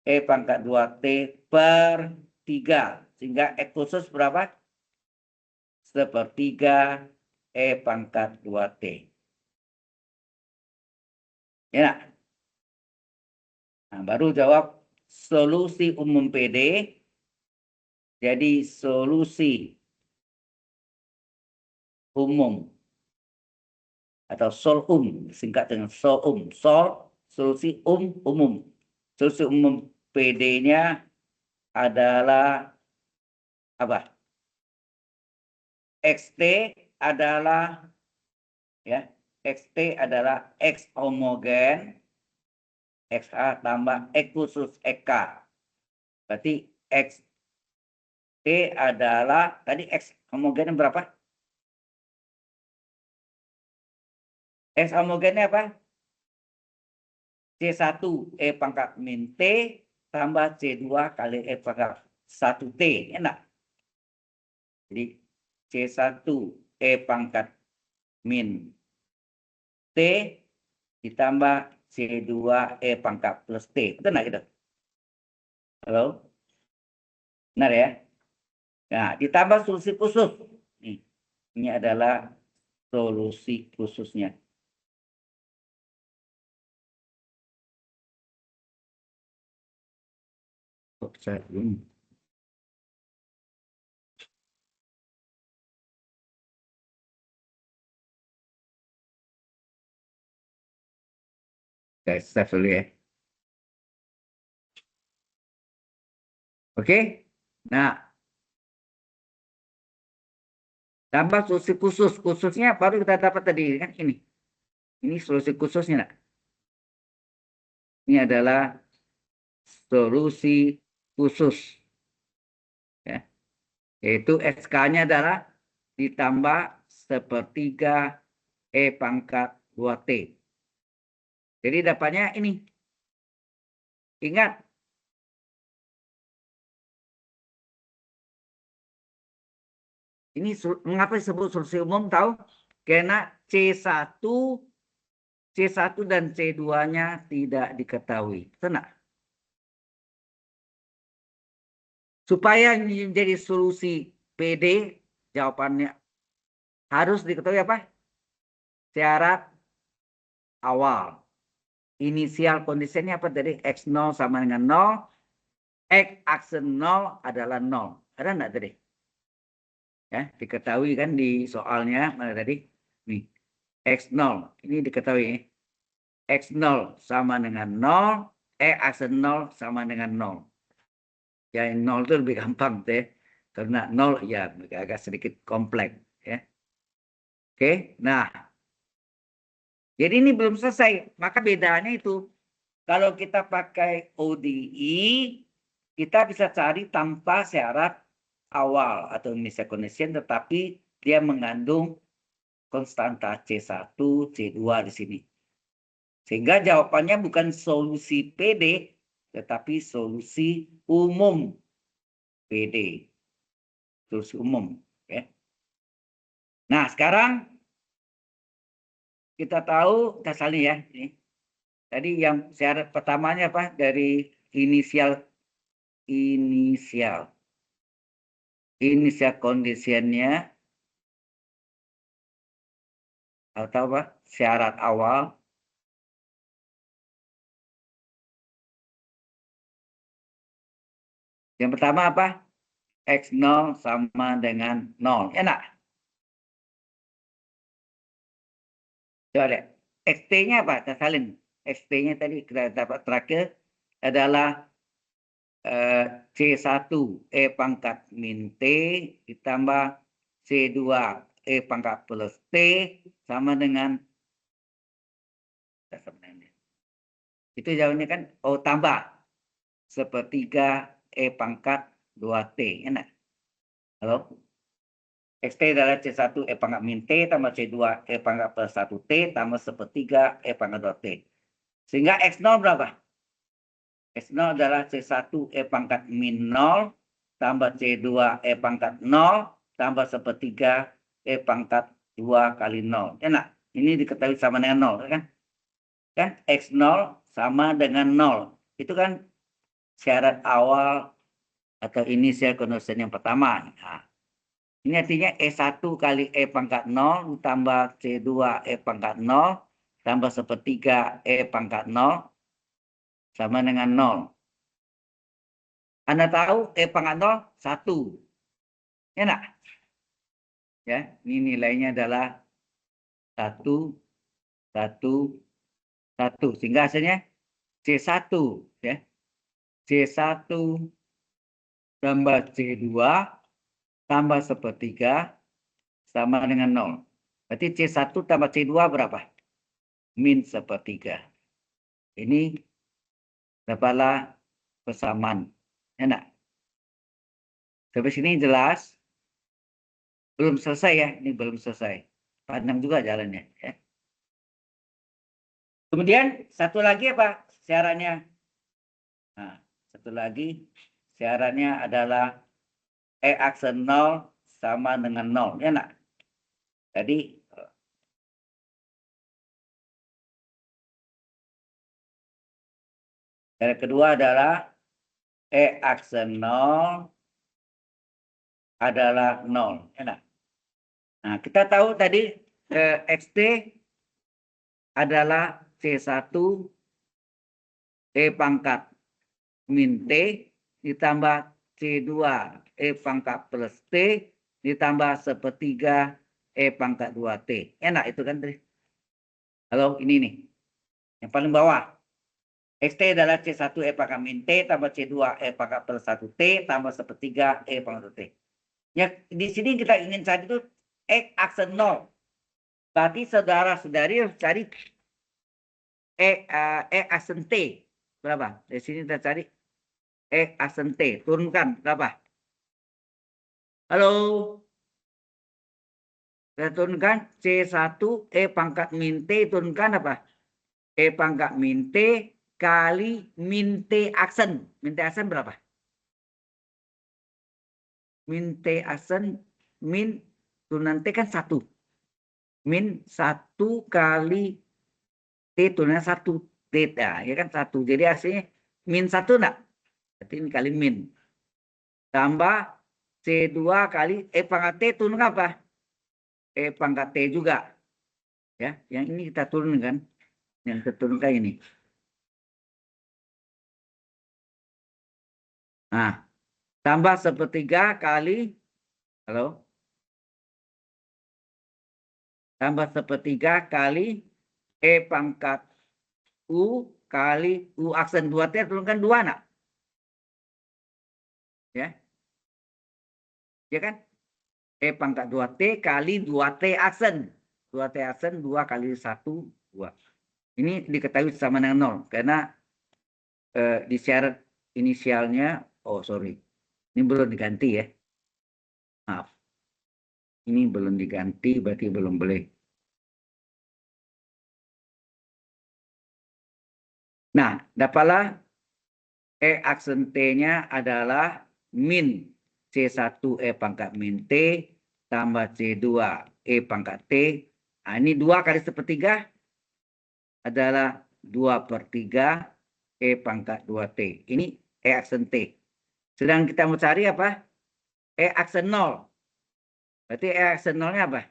[SPEAKER 1] E pangkat 2T per 3. Sehingga X khusus berapa? 1/3 E pangkat 2T. Ya, nak? Nah, baru jawab solusi umum PD. Jadi solusi umum atau solum, singkat dengan solum. Solusi umum. Solusi umum PD-nya adalah apa? XT adalah ya, XT adalah X homogen XA tambah X khusus EK. Berarti X T adalah, tadi X homogennya berapa? X homogennya apa? C1 E pangkat min T tambah C2 kali E pangkat 1T. Enak. Jadi C1 E pangkat min T ditambah C2 E pangkat plus T. Betul nggak gitu? Halo? Benar ya? Nah, ditambah solusi khusus. Ini adalah solusi khususnya. Saya save dulu ya. Oke. Nah, tambah solusi khusus. Khususnya baru kita dapat tadi kan ini. Ini solusi khususnya. Nah. Ini adalah solusi khusus. Ya. Yaitu SK-nya adalah ditambah 1/3 E pangkat 2T. Jadi dapatnya ini. Ingat. Ini mengapa disebut solusi umum tahu? Karena C1 dan C2-nya tidak diketahui. Tenang. Supaya menjadi solusi PD, jawabannya harus diketahui apa? Syarat awal. Inisial kondisinya apa tadi? X0 sama dengan 0. X aksen 0 adalah 0. Ada enggak tadi? Ya, diketahui kan di soalnya mana tadi? Nih. X0. Ini diketahui. X0 sama dengan 0. X aksen 0 sama dengan 0. Ya, 0 itu lebih gampang deh. Karena 0 ya agak sedikit kompleks. Ya. Oke, nah. Jadi ini belum selesai. Maka bedanya itu. Kalau kita pakai ODE, kita bisa cari tanpa syarat awal atau initial condition, tetapi dia mengandung konstanta C1, C2 di sini. Sehingga jawabannya bukan solusi PD, tetapi solusi umum PD. Solusi umum. Ya. Nah, sekarang kita tahu, kita salin ya. Ini. Tadi yang syarat pertamanya apa? Dari inisial conditionnya atau apa? Syarat awal. Yang pertama apa? X0 sama dengan 0. Enak. Coba deh. XT-nya apa? Kita salin. XT-nya tadi kita dapat terakhir adalah C1 E pangkat min T ditambah C2 E pangkat plus T sama dengan itu jawabnya kan tambah 1/3 E pangkat 2T. Enak. Halo? XT adalah C1 E pangkat min T tambah C2 E pangkat plus 1T tambah 1/3 E pangkat 2T. Sehingga X0 berapa? X0 adalah C1 E pangkat min 0 tambah C2 E pangkat 0 tambah 1/3 E pangkat 2 kali 0. Enak. Ini diketahui sama dengan 0. Kan? Kan X0 sama dengan 0. Itu kan syarat awal atau initial condition yang pertama. Nah, ini artinya E1 kali E pangkat 0 tambah C2 E pangkat 0 tambah 1/3 E pangkat 0 sama dengan 0. Anda tahu E pangkat 0, 1. Enak. Ya, ini nilainya adalah 1, 1, 1. Sehingga hasilnya C1. Ya. C1 tambah C2 tambah 1/3 sama dengan 0. Berarti C1 tambah C2 berapa? Min 1/3. Ini dapatlah persamaan. Enak. Sampai sini jelas? Belum selesai ya, ini belum selesai. Panjang juga jalannya. Ya. Kemudian satu lagi apa syaratnya? Nah, satu lagi syaratnya adalah aksen 0 sama dengan 0. Ya nak? Jadi syarat kedua adalah aksen 0 adalah 0. Ya nak? Nah, kita tahu tadi XT adalah C1 pangkat min T ditambah C2 pangkat plus T ditambah sepertiga pangkat 2T. Enak itu kan tadi. Halo, ini nih. Yang paling bawah. XT adalah C1 pangkat min T tambah C2 pangkat plus 1T tambah sepertiga pangkat 2T. Ya, di sini kita ingin cari itu X aksen 0. Berarti saudara-saudari harus cari aksen T. Berapa? Di sini kita cari aksen T. Turunkan berapa? Halo. Kita turunkan C1 pangkat min T. Turunkan apa? Pangkat min T kali min T aksen. Min T aksen berapa? Min T aksen, min turunan T kan 1. Min 1 kali T turunan 1. T, ya kan 1. Jadi hasilnya min 1 enggak? Berarti ini kali min. Tambah C2 kali pangkat T turun apa? Pangkat T juga. Ya, yang ini kita turunkan. Yang kita turunkan ini. Nah, tambah sepertiga kali, halo? Tambah sepertiga kali pangkat U kali U aksen 2T turunkan 2 nak? Ya. Ya kan? Pangkat 2T kali 2T aksen. 2T aksen 2 kali 1, 2. Ini diketahui sama dengan 0. Karena di syarat inisialnya, oh sorry. Ini belum diganti ya. Maaf. Ini belum diganti, berarti belum boleh. Nah, dapatlah aksen T-nya adalah min C1 pangkat min T tambah C2 pangkat T. Nah, ini 2 kali sepertiga adalah 2/3 pangkat 2T. Ini aksen T. Sedang kita mau cari apa? Aksen 0. Berarti aksen 0-nya apa?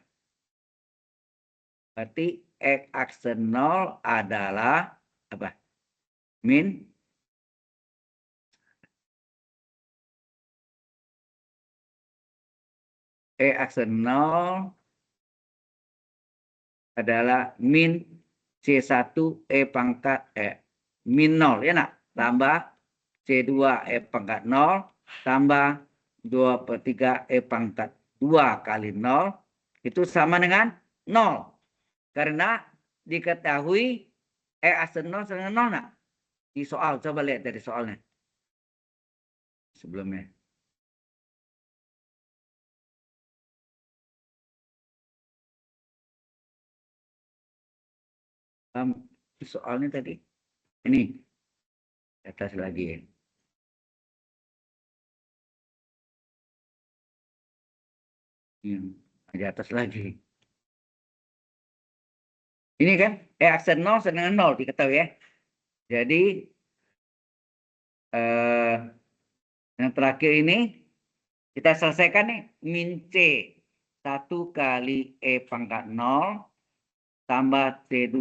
[SPEAKER 1] Berarti aksen 0 adalah apa? Min aksen 0 adalah min C1 pangkat min 0 ya nak, tambah C2 pangkat 0 tambah 2/3 pangkat 2 kali 0 itu sama dengan 0. Karena diketahui aksen 0 sama dengan 0 nak. Di soal coba lihat dari soalnya sebelumnya. Soalnya tadi ini atas lagi. Di atas lagi. Ini kan aksen 0 sama dengan 0 diketahui ya. Jadi yang terakhir ini kita selesaikan nih min C 1 kali pangkat 0 tambah C2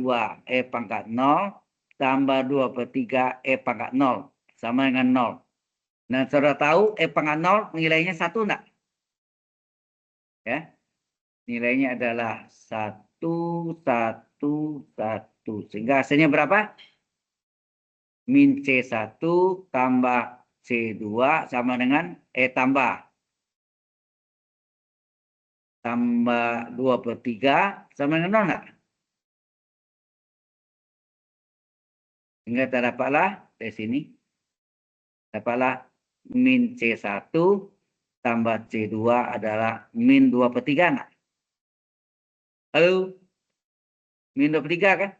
[SPEAKER 1] pangkat 0 tambah 2/3 pangkat 0 sama dengan 0. Nah, saudara tahu pangkat 0 nilainya 1 enggak? Ya. Nilainya adalah 1, 1, 1. Sehingga hasilnya berapa? Min C1 tambah C2 sama dengan tambah 2/3 sama dengan 0 enggak? Sehingga kita dapatlah dari sini dapatlah min C1 tambah C2 adalah min 2/3 nggak? Halo? Min 2/3 kan?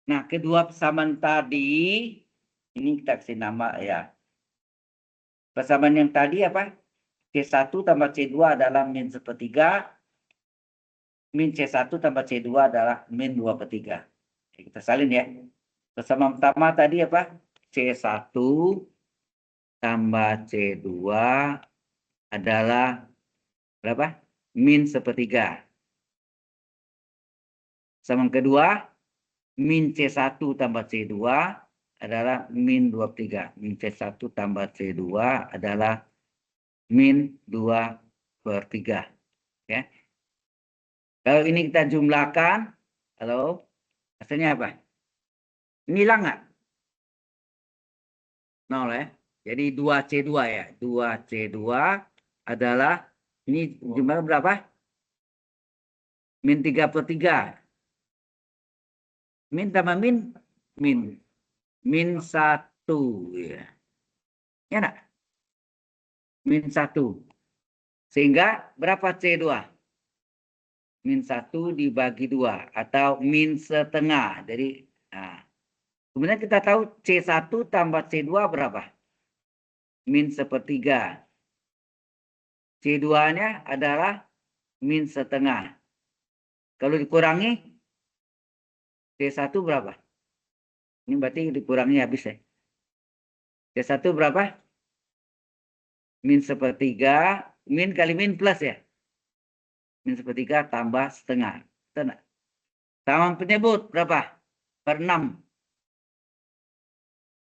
[SPEAKER 1] Nah, kedua persamaan tadi, ini kita kasih nama ya. Persamaan yang tadi apa? C1 tambah C2 adalah min 1/3. Min C1 tambah C2 adalah min 2/3. Kita salin ya. Persamaan pertama tadi apa? C1 tambah C2 adalah berapa? Min 1/3. Persamaan kedua, min C1 tambah C2 adalah min 2/3. Min C1 tambah C2 adalah min 2/3. Ya. Kalau ini kita jumlahkan, halo, hasilnya apa? Ini hilang nggak? 0 ya. Jadi 2C2 ya. 2C2 adalah, ini jumlahnya berapa? Min 3/3. Min tambah min, min 1 ya. Ya enggak? Min 1. Sehingga berapa C2? Min 1 dibagi 2 atau min setengah. Jadi nah, kemudian kita tahu C1 tambah C2 berapa? Min 1/3. C2-nya adalah min setengah. Kalau dikurangi C1 berapa? Ini berarti dikurangi habis ya. C1 berapa? Min 1/3. Min kali min plus ya. Min 1/3 tambah setengah. Sama penyebut berapa? Per 6.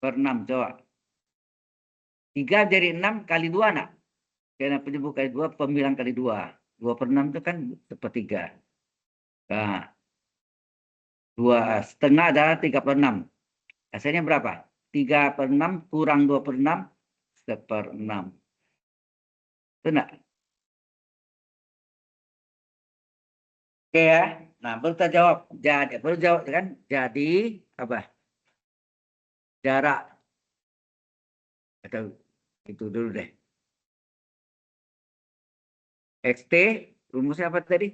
[SPEAKER 1] Per 6 coba. 3 jadi 6 kali 2 nak. Karena penyebut kali 2 pembilang kali 2. 2/6 itu kan 1/3. Nah, 2,5 adalah 3/6. Hasilnya berapa? 3/6 kurang 2/6, 1/6. Benar? Oke ya. Nah, baru kita jawab. Jadi, baru jawab kan? Jadi apa? Jarak. Atau itu dulu deh. XT rumusnya apa tadi?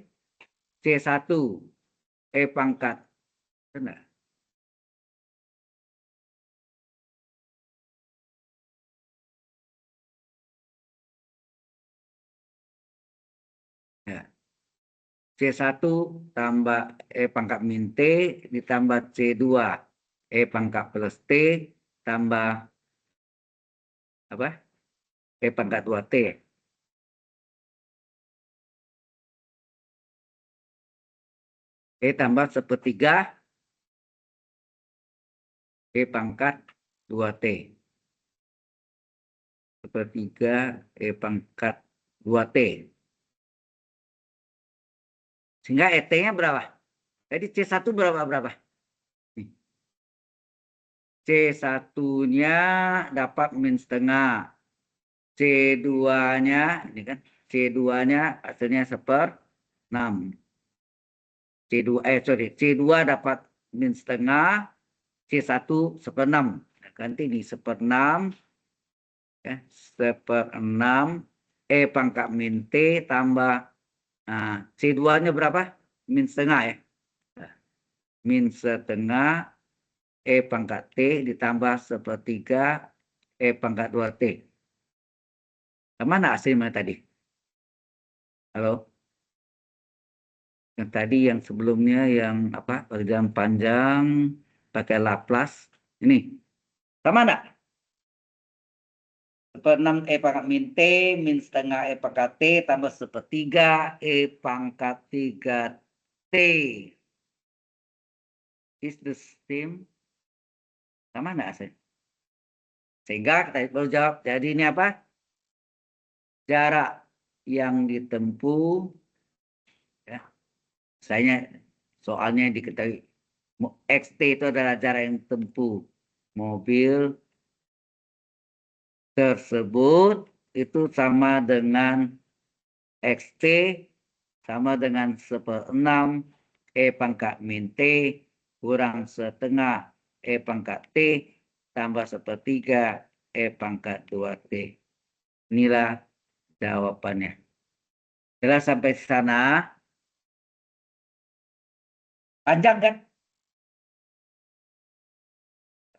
[SPEAKER 1] C1 E pangkat. Benar. Ya. C1 tambah E pangkat min T ditambah C2 E pangkat plus T tambah apa? E pangkat 2T. E tambah 1/3 E pangkat 2T. 1/3 E pangkat 2T. Sehingga ET-nya berapa? Jadi C1 berapa? C1-nya dapat min setengah. C2-nya, ini kan, C2-nya hasilnya 1/6. C2 dapat min setengah, C1 1/6. Ganti ini 1/6, ya, 1/6 E pangkat min T tambah C2-nya berapa? Min setengah ya. Min setengah E pangkat T ditambah 1/3 E pangkat 2T. Kemana hasilnya tadi? Halo? Yang tadi yang sebelumnya yang apa? Perjalanan panjang pakai Laplace. Ini. Sama enggak? 1/6 E pangkat min T, min setengah E pangkat T, tambah 1/3 E pangkat 3T. Is the same? Sama enggak hasil? Sehingga kita baru jawab. Jadi ini apa? Jarak yang ditempuh. Ya. Soalnya diketahui. XT itu adalah jarak yang ditempuh mobil tersebut itu sama dengan XT sama dengan 1/6 E pangkat min T kurang setengah E pangkat T tambah 1/3 E pangkat 2T. Inilah jawabannya. Jelas sampai sana? Panjang kan?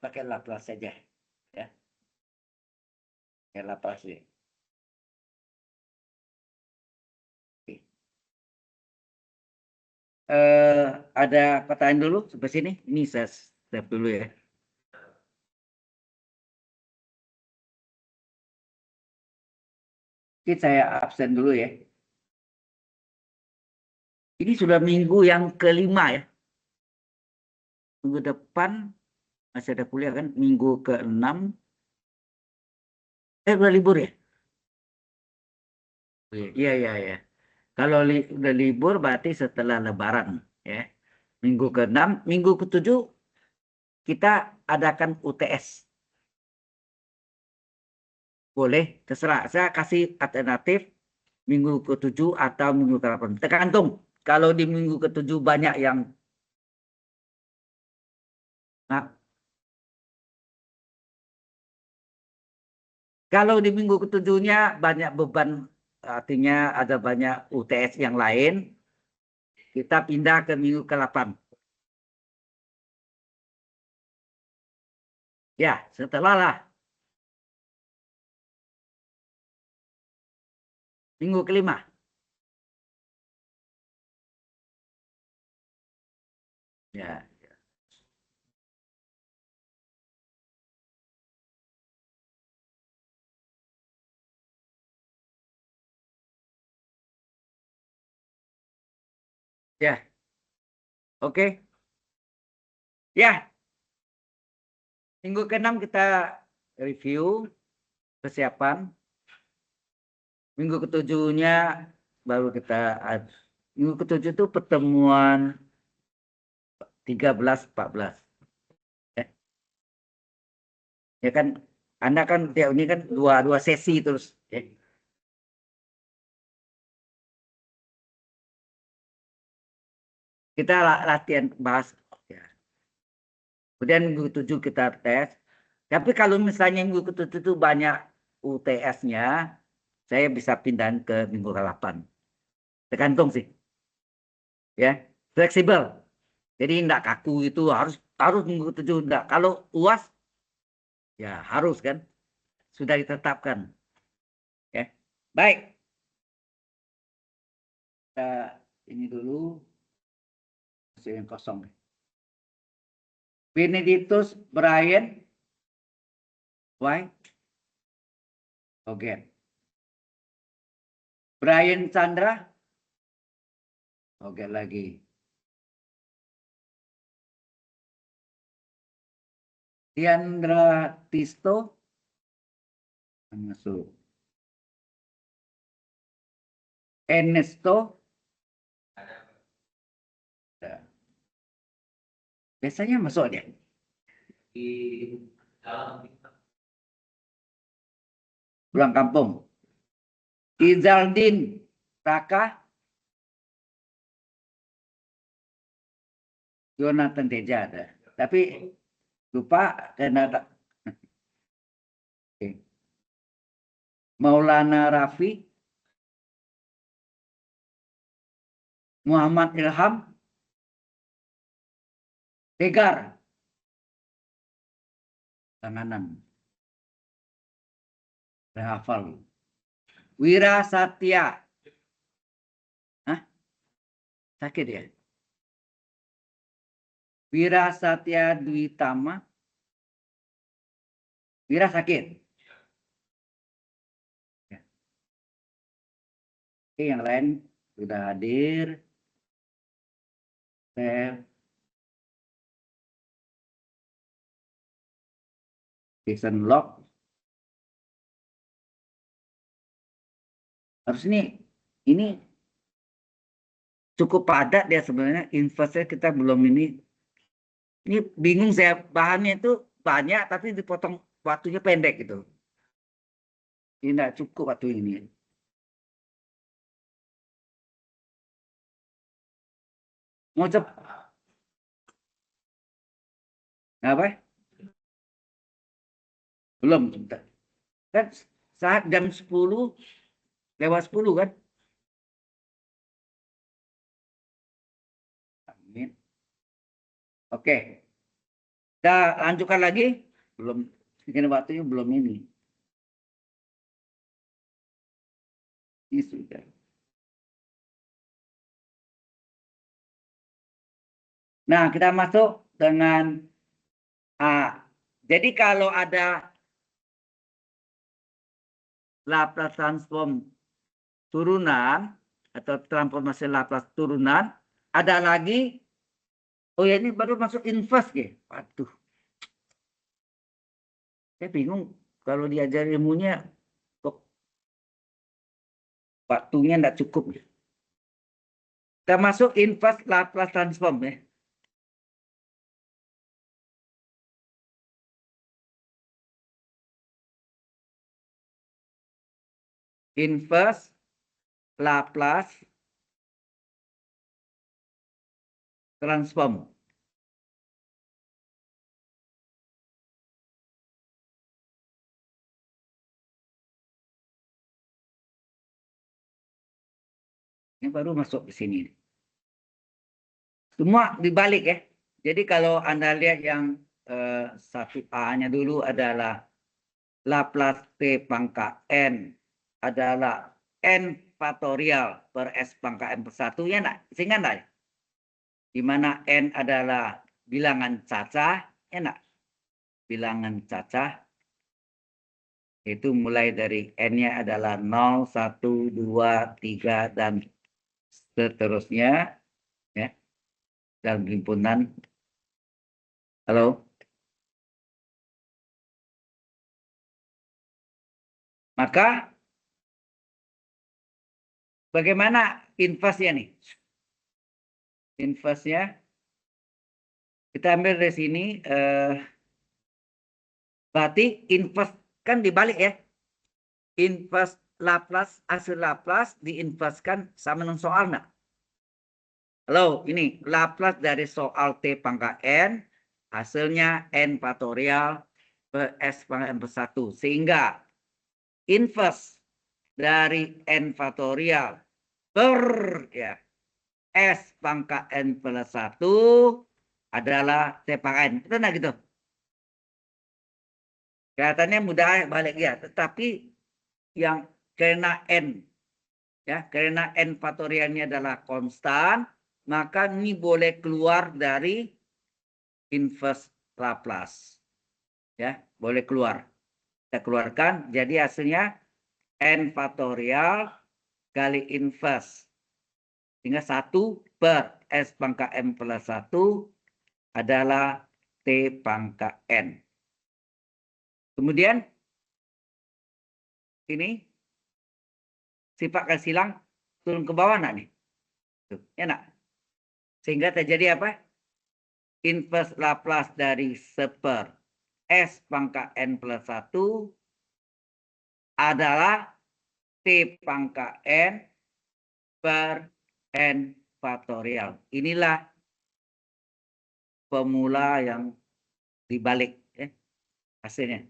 [SPEAKER 1] Pakai Laplace saja. Ya, pakai Laplace. Oke. Ada pertanyaan dulu sampai sini? Ini saya step dulu ya. Oke, saya absen dulu ya. Ini sudah minggu yang kelima ya. Minggu depan masih ada kuliah kan? Minggu ke-6. Udah libur ya? Iya, iya, iya. Kalau udah libur berarti setelah Lebaran ya. Minggu ke-6, minggu ke-7 kita adakan UTS. Boleh, terserah. Saya kasih alternatif minggu ke-7 atau minggu ke-8. Tergantung. Kalau di minggu ke-7 banyak yang nah, kalau di minggu ke-7-nya banyak beban, artinya ada banyak UTS yang lain, kita pindah ke minggu ke-8. Ya, setelah lah minggu kelima. Ya, ya, oke. Ya, minggu ke-6 kita review kesiapan. Minggu ke-7-nya baru kita minggu ke-7 itu pertemuan 13-14. Ya, ya kan Anda kan tiap ini kan dua sesi terus ya. Kita latihan bahas ya. Kemudian minggu ke-7 kita tes. Tapi kalau misalnya minggu ke-7 itu banyak UTS-nya, saya bisa pindahin ke minggu ke-8. Tergantung sih. Ya, fleksibel. Jadi enggak kaku itu harus harus minggu ke-7 enggak. Kalau UAS ya harus kan sudah ditetapkan. Ya. Baik, kita ini dulu masih yang kosong. Benedictus Brian White. Oke. Brian Chandra. Oke lagi. Diandra Tisto. Masuk. Ernesto. Ya. Biasanya masuk dia. Di dalam. Pulang kampung. Izaldin Raka. Jonathan Teja ada. Tapi lupa karena ada. Oke. Maulana Rafi. Muhammad Ilham. Tegar. Tanganan. Saya hafal. Wira Satya. Hah? Sakit ya? Wira Satya Dwitama. Wira sakit. Ya. Oke, yang lain sudah hadir. Saya Jason Lock. Harus ini cukup padat ya sebenarnya. Investnya kita belum ini. Ini bingung saya bahannya itu banyak tapi dipotong waktunya pendek gitu. Ini tidak cukup waktu ini. Mau cepat apa? Belum, sebentar. Kan saat jam 10 lewat 10 kan? Amin. Oke. Kita lanjutkan lagi. Belum, ini waktunya belum ini. Ini sudah. Nah, kita masuk dengan A. Jadi kalau ada Laplace transform turunan atau transformasi Laplace turunan, ada lagi. Oh ya, ini baru masuk inverse ya. Waduh, saya bingung kalau diajar ilmunya kok waktunya enggak cukup. Kita masuk inverse Laplace transform ya. Inverse Laplace transform. Ini baru masuk ke sini. Semua dibalik ya. Jadi kalau Anda lihat yang 1A-nya dulu adalah Laplace T pangkat N adalah N faktorial per S pangkat N per 1. Ya enggak? Sehingga enggak? Di mana N adalah bilangan cacah. Ya enggak? Bilangan cacah. Itu mulai dari N-nya adalah 0, 1, 2, 3, dan seterusnya. Ya. Dalam himpunan. Halo? Maka bagaimana inverse-nya nih? Inverse-nya kita ambil dari sini. Berarti inverse kan dibalik ya. Inverse Laplace, hasil Laplace diinverskan sama dengan soal nggak? Halo, ini Laplace dari soal T pangkat N, hasilnya N faktorial per S pangkat N per 1. Sehingga inverse dari N faktorial per ya, S pangkat N plus 1 adalah T pangkat N. Betul nggak gitu? Kelihatannya mudah balik ya. Tetapi yang karena N, ya, karena N faktorialnya adalah konstan, maka ini boleh keluar dari inverse Laplace. Ya, boleh keluar. Kita keluarkan, jadi hasilnya N faktorial kali inverse. Sehingga 1 per S pangkat M plus 1 adalah T pangkat N. Kemudian, ini sifat kali silang turun ke bawah nak nih. Tuh, ya nak? Sehingga terjadi apa? Inverse Laplace dari seper S pangkat N plus 1 adalah T pangkat N per N faktorial. Inilah formula yang dibalik ya, hasilnya.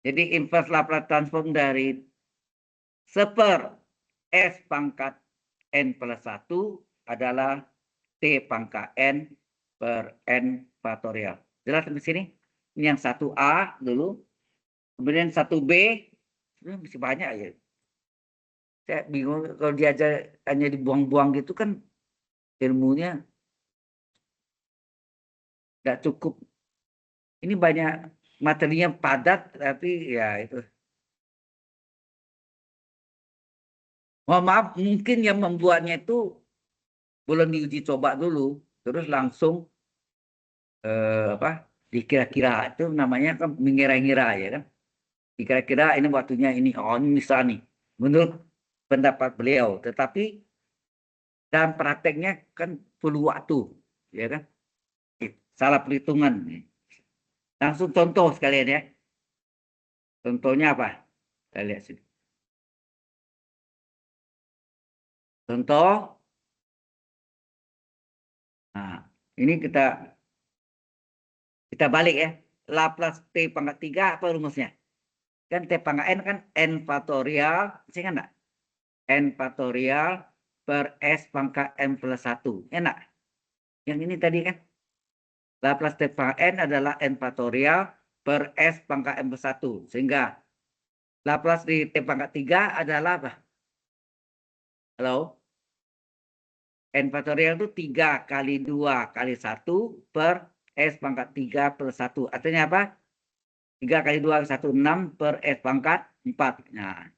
[SPEAKER 1] Jadi inverse Laplace transform dari seper S pangkat N plus 1 adalah T pangkat N per N faktorial. Jelas sampai sini? Ini yang 1A dulu. Kemudian 1B, sebenarnya masih banyak ya. Saya bingung kalau diajar hanya dibuang-buang gitu kan ilmunya nggak cukup. Ini banyak materinya padat, tapi ya itu. Mohon maaf, mungkin yang membuatnya itu belum diuji coba dulu, terus langsung apa? Dikira-kira itu namanya kan mengira-ngira ya kan. Dikira-kira ini waktunya ini, oh ini bisa nih. Menurut pendapat beliau, tetapi dalam prakteknya kan perlu waktu, ya kan? Salah perhitungan. Langsung contoh sekalian ya. Contohnya apa? Kita lihat sini. Contoh. Nah, ini kita balik ya. Laplace T pangkat 3 apa rumusnya? Kan T pangkat N kan N faktorial, masih kan enggak? N faktorial per S pangkat N plus 1. Enak? Yang ini tadi kan? Laplace T pangkat N adalah N faktorial per S pangkat N plus 1. Sehingga Laplace di T pangkat 3 adalah apa? Halo? N faktorial itu 3 kali 2 kali 1 per S pangkat 3 plus 1. Artinya apa? 3 kali 2 kali 1, 6 per S pangkat 4. Nah,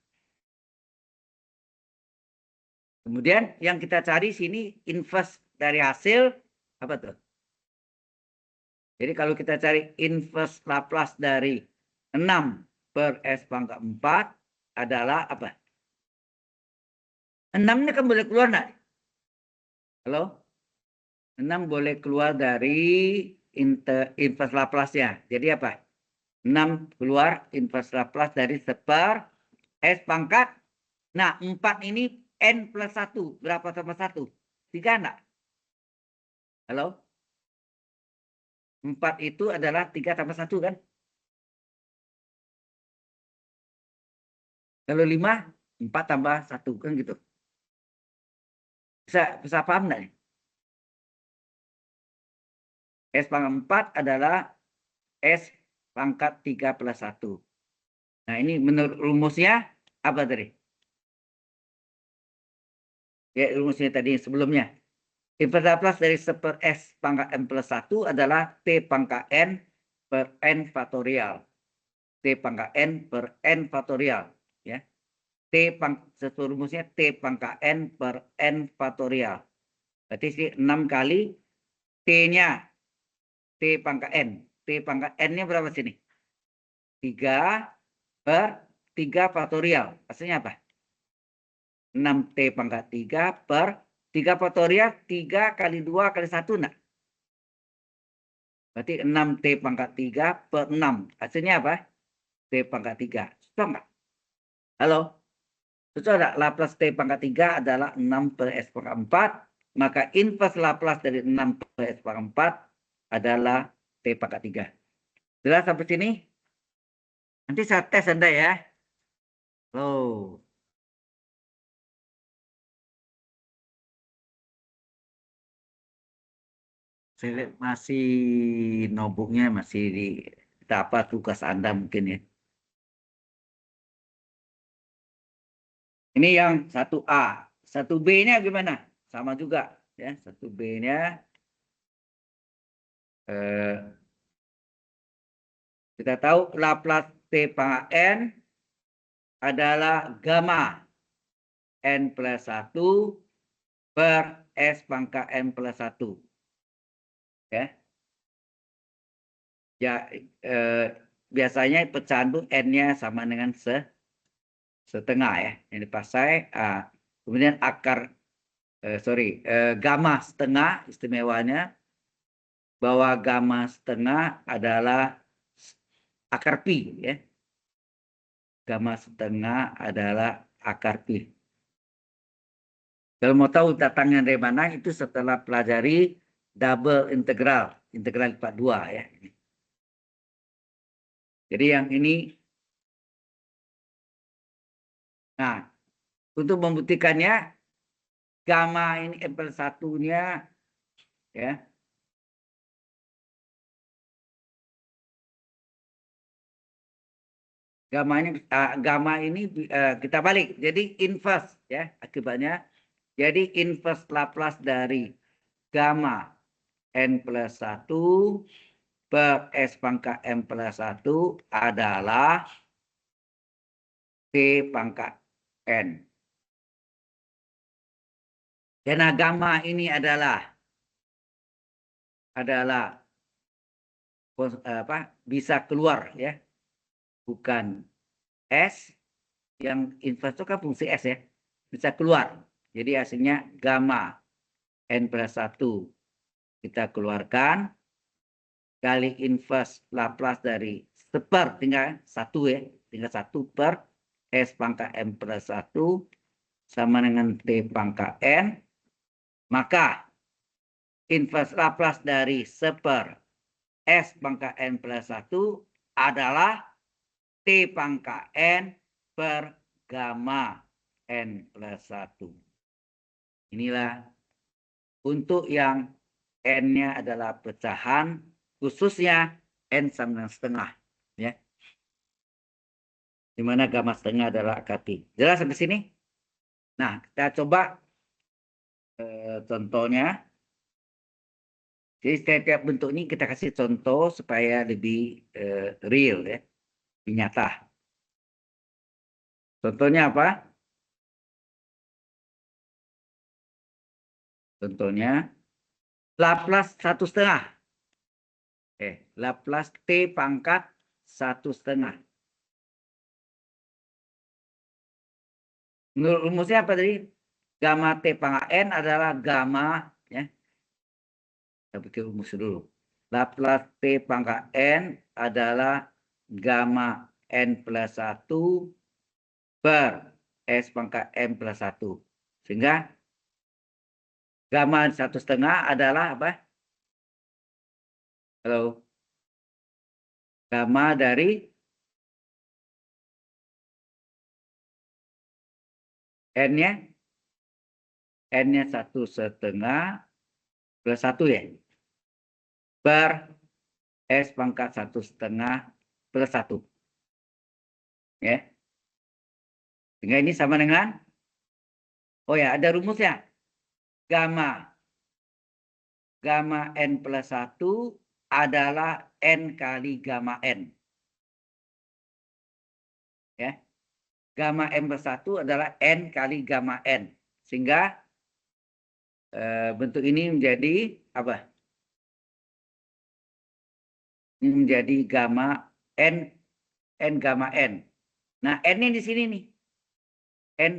[SPEAKER 1] kemudian yang kita cari sini inverse dari hasil apa tuh? Jadi kalau kita cari inverse Laplace dari 6 per S pangkat 4 adalah apa? 6 ini kan boleh keluar enggak? Halo? 6 boleh keluar dari inverse Laplace-nya. Jadi apa? 6 keluar inverse Laplace dari seper S pangkat. Nah, 4 ini N plus 1. Berapa tambah 1? 3 enggak? Halo? 4 itu adalah 3 tambah 1 kan? Kalau 5, 4 tambah 1 kan gitu. Bisa paham enggak? S pangkat 4 adalah S pangkat 3 plus 1. Nah, ini menurut rumusnya apa tadi? Ya, rumusnya tadi sebelumnya. Inverse Laplace dari seper S pangkat N plus 1 adalah T pangkat N per N faktorial. T pangkat N per N faktorial. Ya. Sesuai rumusnya T pangkat N per N faktorial. Berarti 6 kali T-nya. T pangkat N. T pangkat N-nya berapa sini? 3 per 3 faktorial. Hasilnya apa? 6T pangkat 3 per 3 faktorial 3 kali 2 kali 1 enggak? Berarti 6T pangkat 3 per 6. Hasilnya apa? T pangkat 3. Susah enggak? Halo? Susah enggak? Laplace T pangkat 3 adalah 6 per S pangkat 4. Maka inverse Laplace dari 6 per S pangkat 4 adalah T pangkat 3. Jelas sampai sini? Nanti saya tes Anda ya. Loh. Saya lihat masih notebooknya masih di apa tugas Anda mungkin ya. Ini yang 1A. 1B-nya gimana? Sama juga ya. 1B-nya kita tahu Laplace T pangkat N adalah gamma N plus 1 per S pangkat N plus 1. Ya. Ya biasanya pecahan itu N-nya sama dengan setengah ya. Yang dipasai kemudian akar gamma setengah istimewanya bahwa gamma setengah adalah akar pi ya. Gamma setengah adalah akar pi. Kalau mau tahu datangnya dari mana itu setelah pelajari double integral lipat 2 ya. Jadi yang ini nah untuk membuktikannya gamma ini N plus 1-nya ya. Gamma ini kita balik. Jadi inverse ya akibatnya. Jadi inverse Laplace dari gamma N plus 1 per S pangkat N plus 1 adalah T pangkat N. Dan gamma ini adalah bisa keluar ya. Bukan S yang inverse itu kan fungsi S ya. Bisa keluar. Jadi hasilnya gamma N plus 1 kita keluarkan kali inverse Laplace dari seper tinggal 1 ya. Tinggal 1 per S pangkat N plus 1 sama dengan T pangkat N. Maka inverse Laplace dari seper S pangkat N plus 1 adalah T pangkat N per gamma N plus 1. Inilah untuk yang N-nya adalah pecahan, khususnya N sama dengan setengah. Ya. Di mana gamma setengah adalah akar Pi. Jelas sampai sini? Nah, kita coba contohnya. Jadi setiap bentuk ini kita kasih contoh supaya lebih real, ya, lebih nyata. Contohnya apa? Contohnya Laplace 1/2. Laplace T pangkat 1/2. Menurut rumusnya apa tadi? Gamma T pangkat N adalah gamma, ya. Kita bikin rumus dulu. Laplace T pangkat N adalah gamma N plus 1 per S pangkat M plus 1. Sehingga gamma 1/2 adalah apa? Halo? Gamma dari N-nya. N-nya 1/2 plus 1, ya. Per S pangkat 1/2 plus 1. Ya. Sehingga ini sama dengan, oh ya, ada rumusnya. Gamma N plus 1 adalah N kali gamma N. Ya. Gamma N plus 1 adalah N kali gamma N. Sehingga bentuk ini menjadi apa? Ini menjadi gamma N gamma N. Nah, N-nya di sini nih. N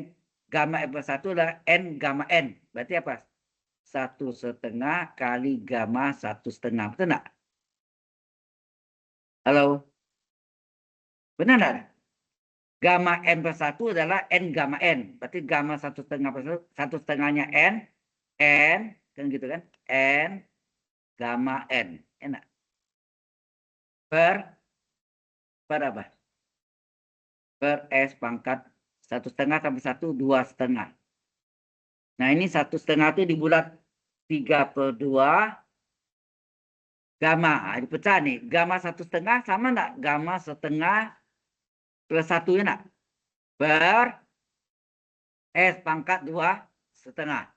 [SPEAKER 1] gamma N plus 1 adalah N gamma N. Berarti apa? 1/2 kali gamma 1/2. Betul nggak? Halo? Benar nggak? Gamma N plus 1 adalah N gamma N. Berarti gamma 1/2 plus 1/2-nya N. N, kan gitu kan? N gamma N. Enak. Per apa? Per S pangkat 1/2 tambah 1, 2/2. Nah, ini 1/2 itu dibulat 3/2 gamma. Dipecah nih. Gamma 1/2 sama enggak? Gamma 1/2 plus 1, ya enggak? Per S pangkat 2/2.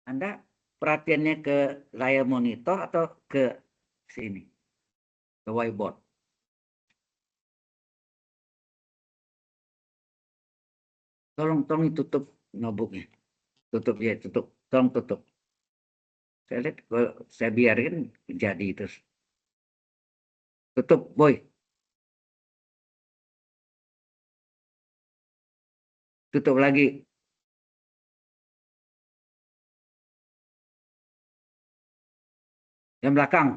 [SPEAKER 1] Anda perhatiannya ke layar monitor atau ke sini? Ke whiteboard. Tolong tutup notebooknya. Tutup ya, tutup. Tolong tutup. Saya lihat kalau saya biarin jadi terus. Tutup, boy. Tutup lagi. Yang belakang.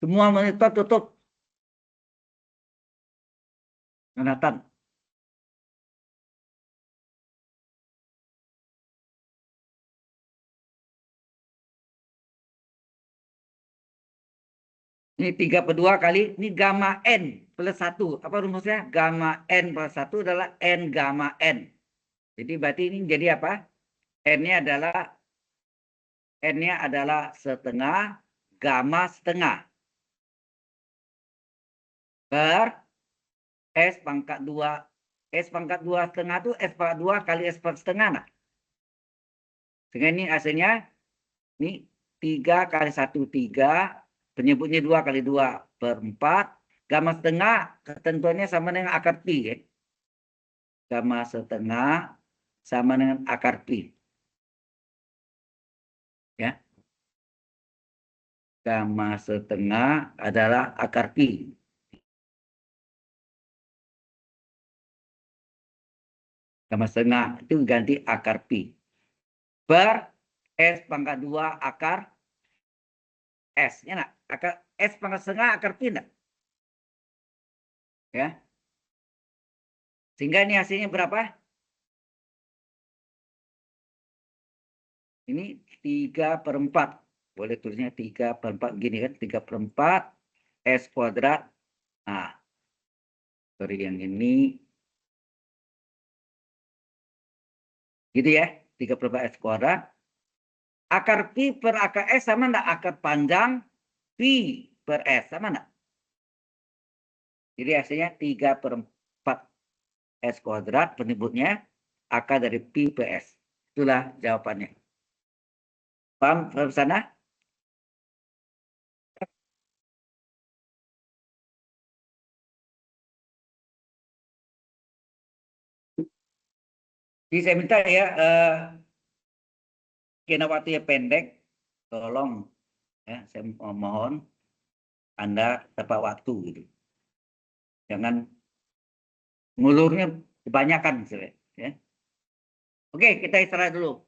[SPEAKER 1] Semua monitor tutup. Jonathan. Ini 3/2 kali, ini gamma N plus 1. Apa rumusnya? Gamma N plus 1 adalah N gamma N. Jadi berarti ini jadi apa? N-nya adalah setengah gamma setengah. Per S pangkat 2. S pangkat 2/2 itu S pangkat 2 kali S pangkat setengah. Nah. Sehingga ini hasilnya, ini 3 kali 1, 3. Penyebutnya 2 kali 2 per 4. Gamma setengah ketentuannya sama dengan akar pi. Ya. Gamma setengah sama dengan akar pi. Ya. Gamma setengah adalah akar pi. Gamma setengah itu ganti akar pi. Per S pangkat 2 akar S. Ya, nak? Akar S pangkat setengah akar pi enggak? Ya. Sehingga ini hasilnya berapa? Ini 3/4. boleh tulisnya 3/4 gini kan, 3/4 S kuadrat. Nah, sorry yang ini. Gitu ya, 3/4 S kuadrat. Akar Pi per akar S sama enggak? Akar panjang Pi per S sama enggak? Jadi hasilnya 3/4 S kuadrat penyebutnya akar dari Pi per S. Itulah jawabannya. Paham sampai sana? Jadi saya minta ya, karena waktunya pendek, tolong ya, saya mohon Anda tepat waktu gitu. Jangan ngulurnya kebanyakan, ya. Oke, kita istirahat dulu.